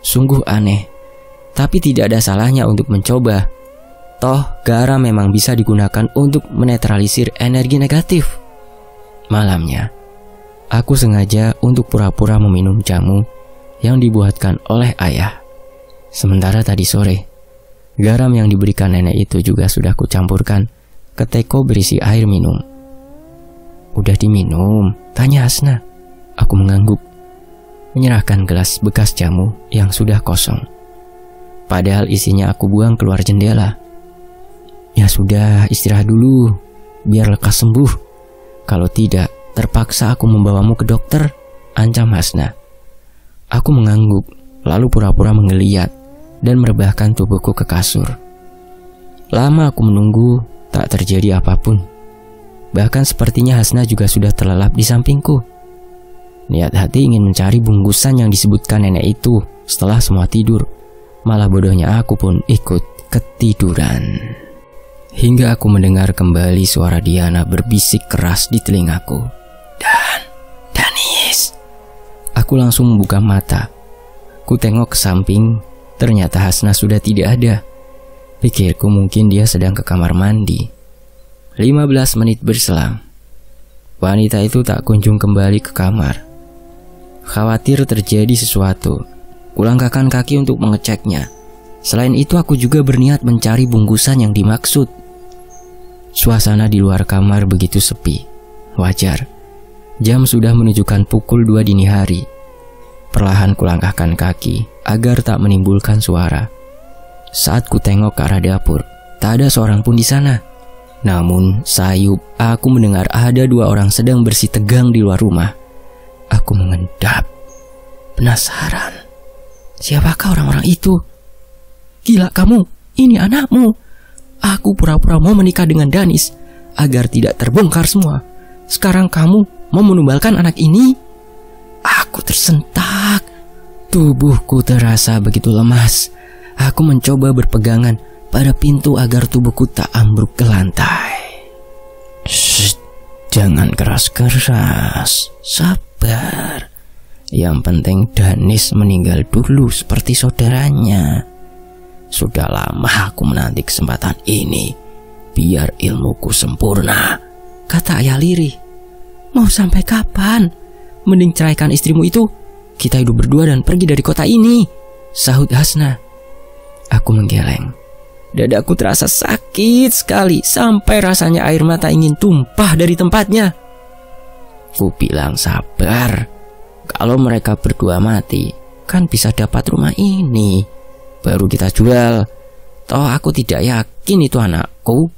Sungguh aneh, tapi tidak ada salahnya untuk mencoba. Toh garam memang bisa digunakan untuk menetralisir energi negatif. Malamnya, aku sengaja untuk pura-pura meminum jamu yang dibuatkan oleh ayah. Sementara tadi sore, garam yang diberikan nenek itu juga sudah kucampurkan ke teko berisi air minum. "Udah diminum?" tanya Hasna. Aku mengangguk, menyerahkan gelas bekas jamu yang sudah kosong. Padahal isinya aku buang keluar jendela. "Ya sudah, istirahat dulu, biar lekas sembuh. Kalau tidak, terpaksa aku membawamu ke dokter," ancam Hasna. Aku mengangguk, lalu pura-pura menggeliat dan merebahkan tubuhku ke kasur. Lama aku menunggu, tak terjadi apapun. Bahkan sepertinya Hasna juga sudah terlelap di sampingku. Niat hati ingin mencari bungkusan yang disebutkan nenek itu setelah semua tidur. Malah bodohnya aku pun ikut ketiduran. Hingga aku mendengar kembali suara Diana berbisik keras di telingaku. Danis. Aku langsung membuka mata. Ku tengok ke samping, ternyata Hasna sudah tidak ada. Pikirku mungkin dia sedang ke kamar mandi. 15 menit berselang. Wanita itu tak kunjung kembali ke kamar. Khawatir terjadi sesuatu, kulangkahkan kaki untuk mengeceknya. Selain itu aku juga berniat mencari bungkusan yang dimaksud. Suasana di luar kamar begitu sepi. Wajar, jam sudah menunjukkan pukul 2 dini hari. Perlahan kulangkahkan kaki agar tak menimbulkan suara. Saat ku tengok ke arah dapur, tak ada seorang pun di sana. Namun sayup aku mendengar ada 2 orang sedang bersih tegang di luar rumah. Aku mengendap, penasaran. Siapakah orang-orang itu? Gila kamu, ini anakmu. Aku pura-pura mau menikah dengan Danis agar tidak terbongkar semua. Sekarang kamu mau menumbalkan anak ini? Aku tersentak. Tubuhku terasa begitu lemas. Aku mencoba berpegangan pada pintu agar tubuhku tak ambruk ke lantai. Shh, jangan keras-keras. Sabar. Yang penting Danis meninggal dulu seperti saudaranya. Sudah lama aku menanti kesempatan ini biar ilmuku sempurna, kata ayah lirih. Mau sampai kapan? Mending ceraikan istrimu itu. Kita hidup berdua dan pergi dari kota ini, sahut Hasna. Aku menggeleng. Dadaku terasa sakit sekali sampai rasanya air mata ingin tumpah dari tempatnya. Ku bilang sabar. Kalau mereka berdua mati, kan bisa dapat rumah ini. Baru kita jual. Toh aku tidak yakin itu anakku.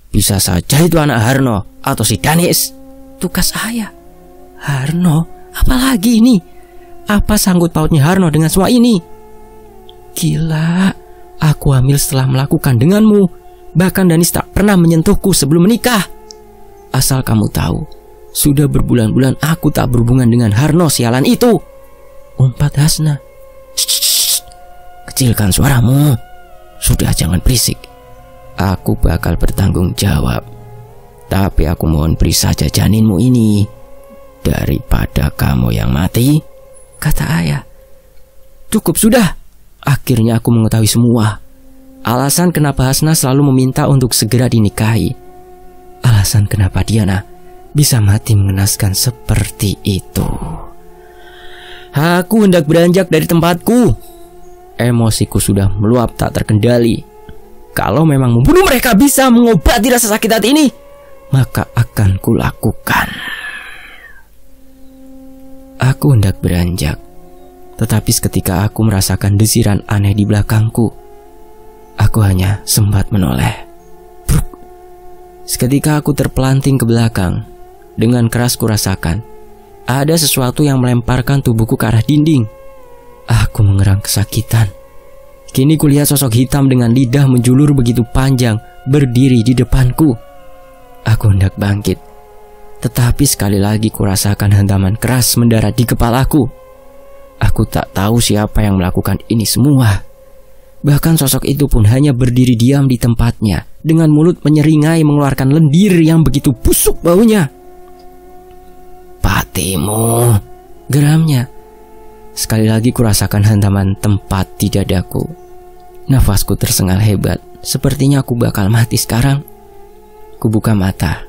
Bisa saja itu anak Harno atau si Danis. Tukas ayah. Harno? Apalagi ini? Apa sangkut pautnya Harno dengan semua ini? Gila, aku hamil setelah melakukan denganmu. Bahkan Danis tak pernah menyentuhku sebelum menikah. Asal kamu tahu, sudah berbulan-bulan aku tak berhubungan dengan Harno sialan itu, umpat Hasna. Kecilkan suaramu. Sudah, jangan berisik. Aku bakal bertanggung jawab. Tapi aku mohon beri saja janinmu ini daripada kamu yang mati, kata ayah. Cukup sudah. Akhirnya aku mengetahui semua. Alasan kenapa Hasna selalu meminta untuk segera dinikahi. Alasan kenapa Diana bisa mati mengenaskan seperti itu. Aku hendak beranjak dari tempatku. Emosiku sudah meluap tak terkendali. Kalau memang membunuh mereka bisa mengobati rasa sakit hati ini, maka akan kulakukan. Aku hendak beranjak, tetapi seketika aku merasakan desiran aneh di belakangku. Aku hanya sempat menoleh. Bruk. Seketika aku terpelanting ke belakang. Dengan keras kurasakan ada sesuatu yang melemparkan tubuhku ke arah dinding. Aku mengerang kesakitan. Kini kulihat sosok hitam dengan lidah menjulur begitu panjang berdiri di depanku. Aku hendak bangkit, tetapi sekali lagi kurasakan hantaman keras mendarat di kepalaku. Aku tak tahu siapa yang melakukan ini semua. Bahkan sosok itu pun hanya berdiri diam di tempatnya dengan mulut menyeringai mengeluarkan lendir yang begitu busuk baunya. Patimu, geramnya. Sekali lagi kurasakan hantaman tempat di dadaku. Nafasku tersengal hebat. Sepertinya aku bakal mati sekarang. Kubuka mata.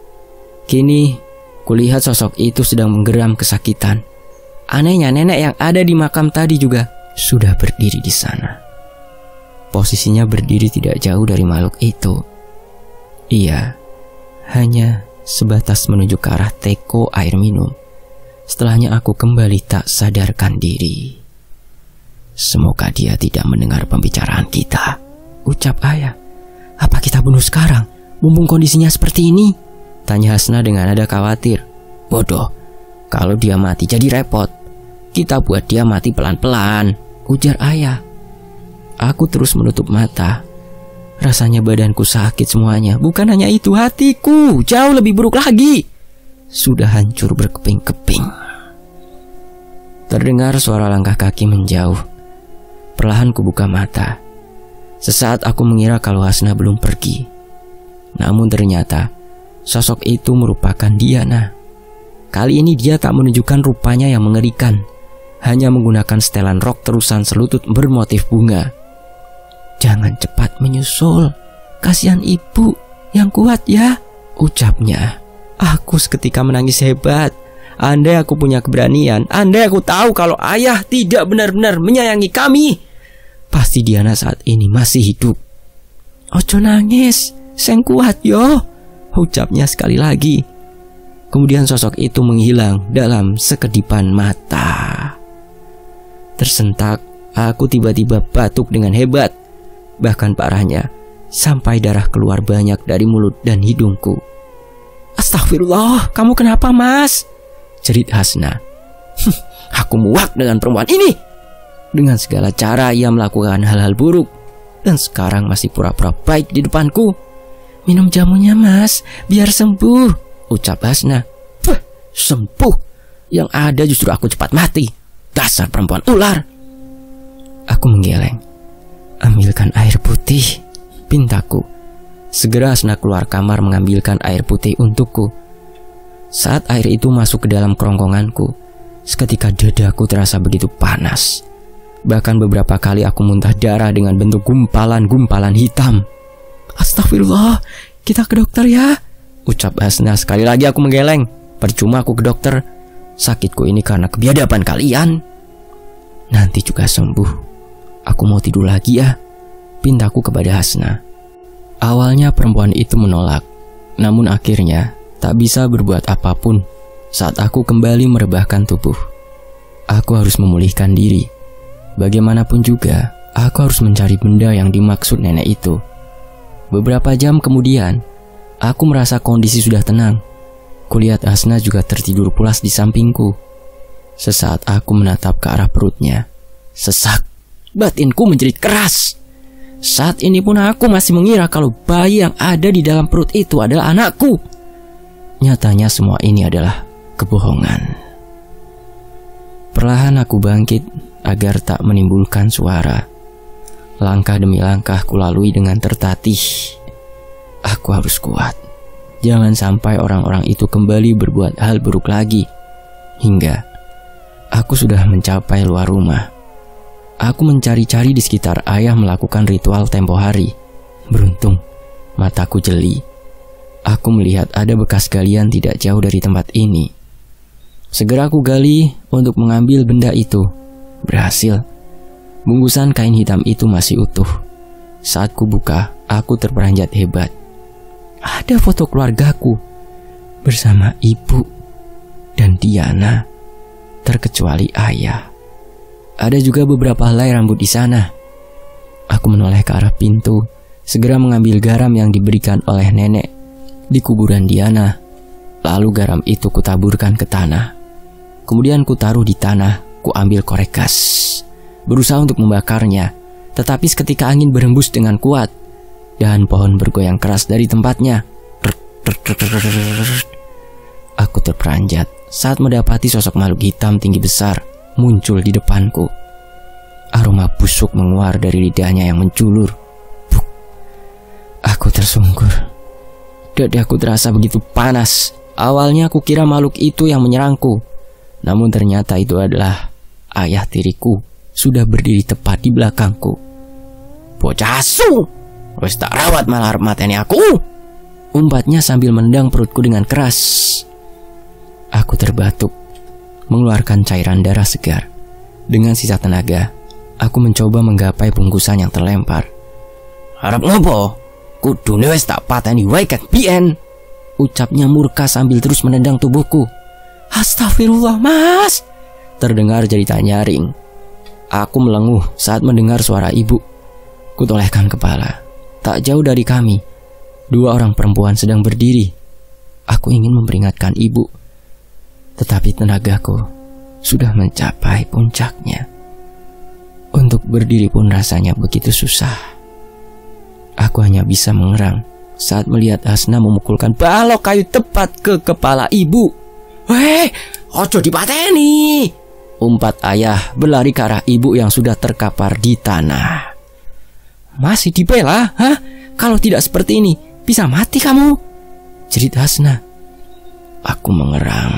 Kini kulihat sosok itu sedang menggeram kesakitan. Anehnya nenek yang ada di makam tadi juga sudah berdiri di sana. Posisinya berdiri tidak jauh dari makhluk itu. Ia hanya sebatas menunjuk ke arah teko air minum. Setelahnya aku kembali tak sadarkan diri. Semoga dia tidak mendengar pembicaraan kita, ucap ayah. Apa kita bunuh sekarang, mumpung kondisinya seperti ini? Tanya Hasna dengan nada khawatir. Bodoh, kalau dia mati jadi repot. Kita buat dia mati pelan-pelan, ujar ayah. Aku terus menutup mata. Rasanya badanku sakit semuanya. Bukan hanya itu, hatiku jauh lebih buruk lagi. Sudah hancur berkeping-keping. Terdengar suara langkah kaki menjauh. Perlahan kubuka mata. Sesaat aku mengira kalau Hasna belum pergi. Namun ternyata sosok itu merupakan Diana. Kali ini dia tak menunjukkan rupanya yang mengerikan. Hanya menggunakan setelan rok terusan selutut bermotif bunga. Jangan cepat menyusul. Kasihan ibu, yang kuat ya, ucapnya. Aku seketika menangis hebat. Andai aku punya keberanian, andai aku tahu kalau ayah tidak benar-benar menyayangi kami, pasti Diana saat ini masih hidup. Ojo nangis, seng kuat yo, ucapnya sekali lagi. Kemudian sosok itu menghilang dalam sekedipan mata. Tersentak, aku tiba-tiba batuk dengan hebat. Bahkan parahnya, sampai darah keluar banyak dari mulut dan hidungku. Astagfirullah, kamu kenapa mas? Jerit Hasna. Aku muak dengan perempuan ini. Dengan segala cara ia melakukan hal-hal buruk, dan sekarang masih pura-pura baik di depanku. Minum jamunya mas, biar sembuh, ucap Hasna. Sembuh? Yang ada justru aku cepat mati. Dasar perempuan ular. Aku menggeleng. Ambilkan air putih, pintaku. Segera Hasna keluar kamar mengambilkan air putih untukku. Saat air itu masuk ke dalam kerongkonganku, seketika dadaku terasa begitu panas. Bahkan beberapa kali aku muntah darah dengan bentuk gumpalan-gumpalan hitam. Astagfirullah, kita ke dokter ya, ucap Hasna. Sekali lagi aku menggeleng. Percuma aku ke dokter. Sakitku ini karena kebiadaban kalian. Nanti juga sembuh. Aku mau tidur lagi ya, pintaku kepada Hasna. Awalnya perempuan itu menolak, namun akhirnya tak bisa berbuat apapun saat aku kembali merebahkan tubuh. Aku harus memulihkan diri. Bagaimanapun juga, aku harus mencari benda yang dimaksud nenek itu. Beberapa jam kemudian, aku merasa kondisi sudah tenang. Kulihat Hasna juga tertidur pulas di sampingku. Sesaat aku menatap ke arah perutnya. Sesak, batinku menjerit keras. Saat ini pun aku masih mengira kalau bayi yang ada di dalam perut itu adalah anakku. Nyatanya semua ini adalah kebohongan. Perlahan aku bangkit agar tak menimbulkan suara. Langkah demi langkah kulalui dengan tertatih. Aku harus kuat. Jangan sampai orang-orang itu kembali berbuat hal buruk lagi. Hingga aku sudah mencapai luar rumah. Aku mencari-cari di sekitar ayah melakukan ritual tempo hari. Beruntung, mataku jeli. Aku melihat ada bekas galian tidak jauh dari tempat ini. Segera aku gali untuk mengambil benda itu. Berhasil. Bungkusan kain hitam itu masih utuh. Saat ku buka, aku terperanjat hebat. Ada foto keluargaku bersama ibu dan Diana, terkecuali ayah. Ada juga beberapa helai rambut di sana. Aku menoleh ke arah pintu, segera mengambil garam yang diberikan oleh nenek di kuburan Diana. Lalu garam itu kutaburkan ke tanah. Kemudian kutaruh di tanah, kuambil korek gas, berusaha untuk membakarnya. Tetapi seketika angin berhembus dengan kuat. Dahan pohon bergoyang keras dari tempatnya. Aku terperanjat saat mendapati sosok makhluk hitam tinggi besar muncul di depanku. Aroma busuk menguar dari lidahnya yang menculur. Buk. Aku tersungkur. Dadaku terasa begitu panas. Awalnya aku kira makhluk itu yang menyerangku. Namun ternyata itu adalah ayah tiriku, sudah berdiri tepat di belakangku. Bocah asu, wes tak rawat malah arep mateni aku, umpatnya sambil menendang perutku dengan keras. Aku terbatuk, mengeluarkan cairan darah segar. Dengan sisa tenaga, aku mencoba menggapai bungkusan yang terlempar. Harap ngopo? Kudune wis tak pateni wae kek biyen, ucapnya murka sambil terus menendang tubuhku. Astagfirullah mas, terdengar jeritan nyaring. Aku melenguh saat mendengar suara ibu. Kutolehkan kepala. Tak jauh dari kami, dua orang perempuan sedang berdiri. Aku ingin memperingatkan ibu, tetapi tenagaku sudah mencapai puncaknya. Untuk berdiri pun rasanya begitu susah. Aku hanya bisa mengerang saat melihat Hasna memukulkan balok kayu tepat ke kepala ibu. Weh, ojo dipateni, umpat ayah berlari ke arah ibu yang sudah terkapar di tanah. Masih dibela, hah? Kalau tidak seperti ini, bisa mati kamu, jerit Hasna. Aku mengerang.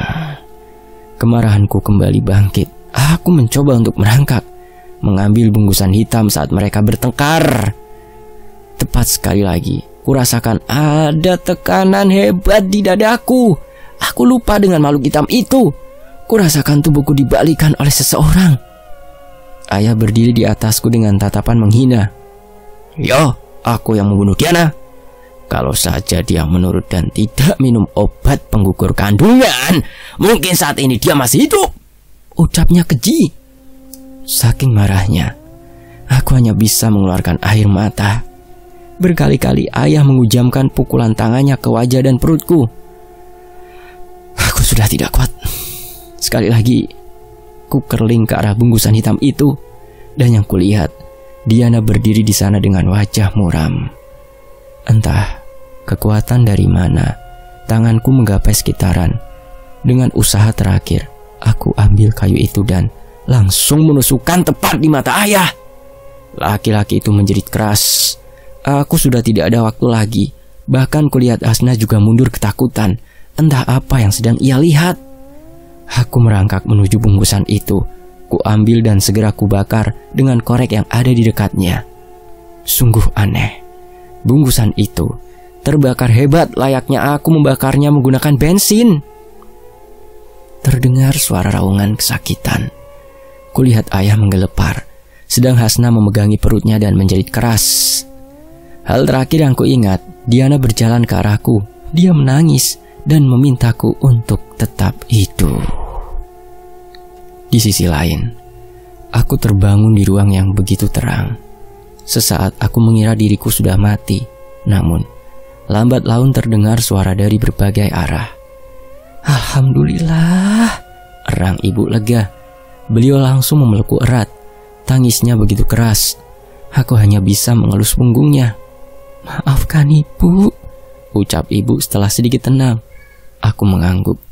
Kemarahanku kembali bangkit. Aku mencoba untuk merangkak, mengambil bungkusan hitam saat mereka bertengkar. Tepat sekali lagi, kurasakan ada tekanan hebat di dadaku. Aku lupa dengan makhluk hitam itu. Kurasakan tubuhku dibalikan oleh seseorang. Ayah berdiri di atasku dengan tatapan menghina. "Yo, aku yang membunuh Diana. Kalau saja dia menurut dan tidak minum obat penggugur kandungan, mungkin saat ini dia masih hidup," ucapnya keji. Saking marahnya, aku hanya bisa mengeluarkan air mata. Berkali-kali ayah mengujamkan pukulan tangannya ke wajah dan perutku. Aku sudah tidak kuat. Sekali lagi, ku kerling ke arah bungkusan hitam itu, dan yang kulihat, Diana berdiri di sana dengan wajah muram. Entah kekuatan dari mana, tanganku menggapai sekitaran. Dengan usaha terakhir, aku ambil kayu itu dan langsung menusukkan tepat di mata ayah. Laki-laki itu menjerit keras. Aku sudah tidak ada waktu lagi. Bahkan kulihat Hasna juga mundur ketakutan. Entah apa yang sedang ia lihat. Aku merangkak menuju bungkusan itu. Ku ambil dan segera kubakar dengan korek yang ada di dekatnya. Sungguh aneh. Bungkusan itu terbakar hebat layaknya aku membakarnya menggunakan bensin. Terdengar suara raungan kesakitan. Kulihat ayah menggelepar, sedang Hasna memegangi perutnya dan menjerit keras. Hal terakhir yang kuingat, Diana berjalan ke arahku. Dia menangis dan memintaku untuk tetap hidup. Di sisi lain, aku terbangun di ruang yang begitu terang. Sesaat aku mengira diriku sudah mati. Namun, lambat laun terdengar suara dari berbagai arah. "Alhamdulillah," erang ibu lega. Beliau langsung memelukku erat. Tangisnya begitu keras. Aku hanya bisa mengelus punggungnya. "Maafkan ibu," ucap ibu setelah sedikit tenang. Aku mengangguk.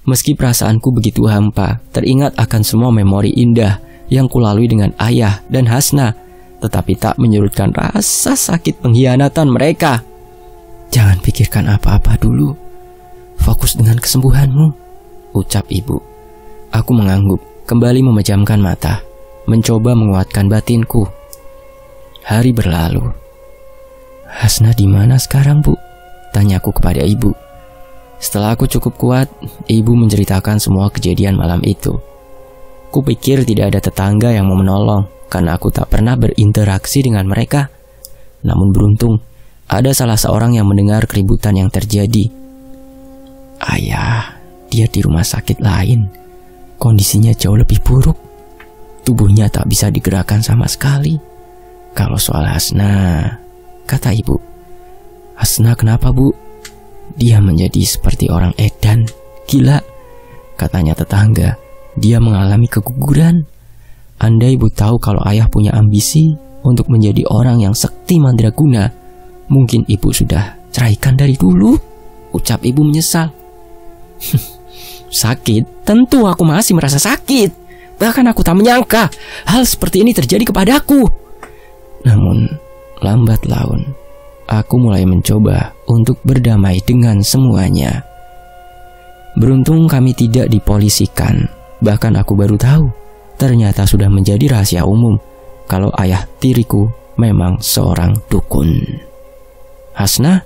Meski perasaanku begitu hampa, teringat akan semua memori indah yang kulalui dengan ayah dan Hasna, tetapi tak menyurutkan rasa sakit pengkhianatan mereka. "Jangan pikirkan apa-apa dulu. Fokus dengan kesembuhanmu," ucap ibu. Aku mengangguk, kembali memejamkan mata, mencoba menguatkan batinku. Hari berlalu. "Hasna di mana sekarang, Bu?" tanyaku kepada ibu. Setelah aku cukup kuat, ibu menceritakan semua kejadian malam itu. Kupikir tidak ada tetangga yang mau menolong karena aku tak pernah berinteraksi dengan mereka. Namun beruntung, ada salah seorang yang mendengar keributan yang terjadi. "Ayah, dia di rumah sakit lain. Kondisinya jauh lebih buruk. Tubuhnya tak bisa digerakkan sama sekali. Kalau soal Hasna," kata ibu. "Hasna kenapa, Bu?" "Dia menjadi seperti orang edan, gila," katanya tetangga. "Dia mengalami keguguran. Andai ibu tahu kalau ayah punya ambisi untuk menjadi orang yang sakti mandraguna, mungkin ibu sudah ceraikan dari dulu," ucap ibu menyesal. Sakit? Tentu aku masih merasa sakit. Bahkan aku tak menyangka hal seperti ini terjadi kepadaku. Namun, lambat laun, aku mulai mencoba untuk berdamai dengan semuanya. Beruntung kami tidak dipolisikan. Bahkan aku baru tahu, ternyata sudah menjadi rahasia umum kalau ayah tiriku memang seorang dukun. Hasna?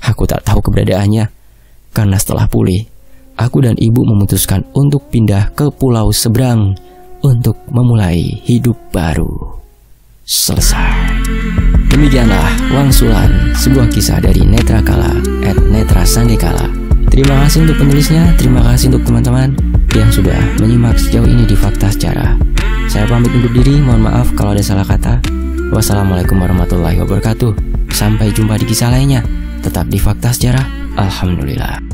Aku tak tahu keberadaannya. Karena setelah pulih, aku dan ibu memutuskan untuk pindah ke pulau seberang untuk memulai hidup baru. Selesai. Demikianlah Wangsulan, sebuah kisah dari Netra Kala @Netra Sandekala. Terima kasih untuk penulisnya, terima kasih untuk teman-teman yang sudah menyimak sejauh ini di Fakta Sejarah. Saya pamit undur diri, mohon maaf kalau ada salah kata. Wassalamualaikum warahmatullahi wabarakatuh. Sampai jumpa di kisah lainnya. Tetap di Fakta Sejarah. Alhamdulillah.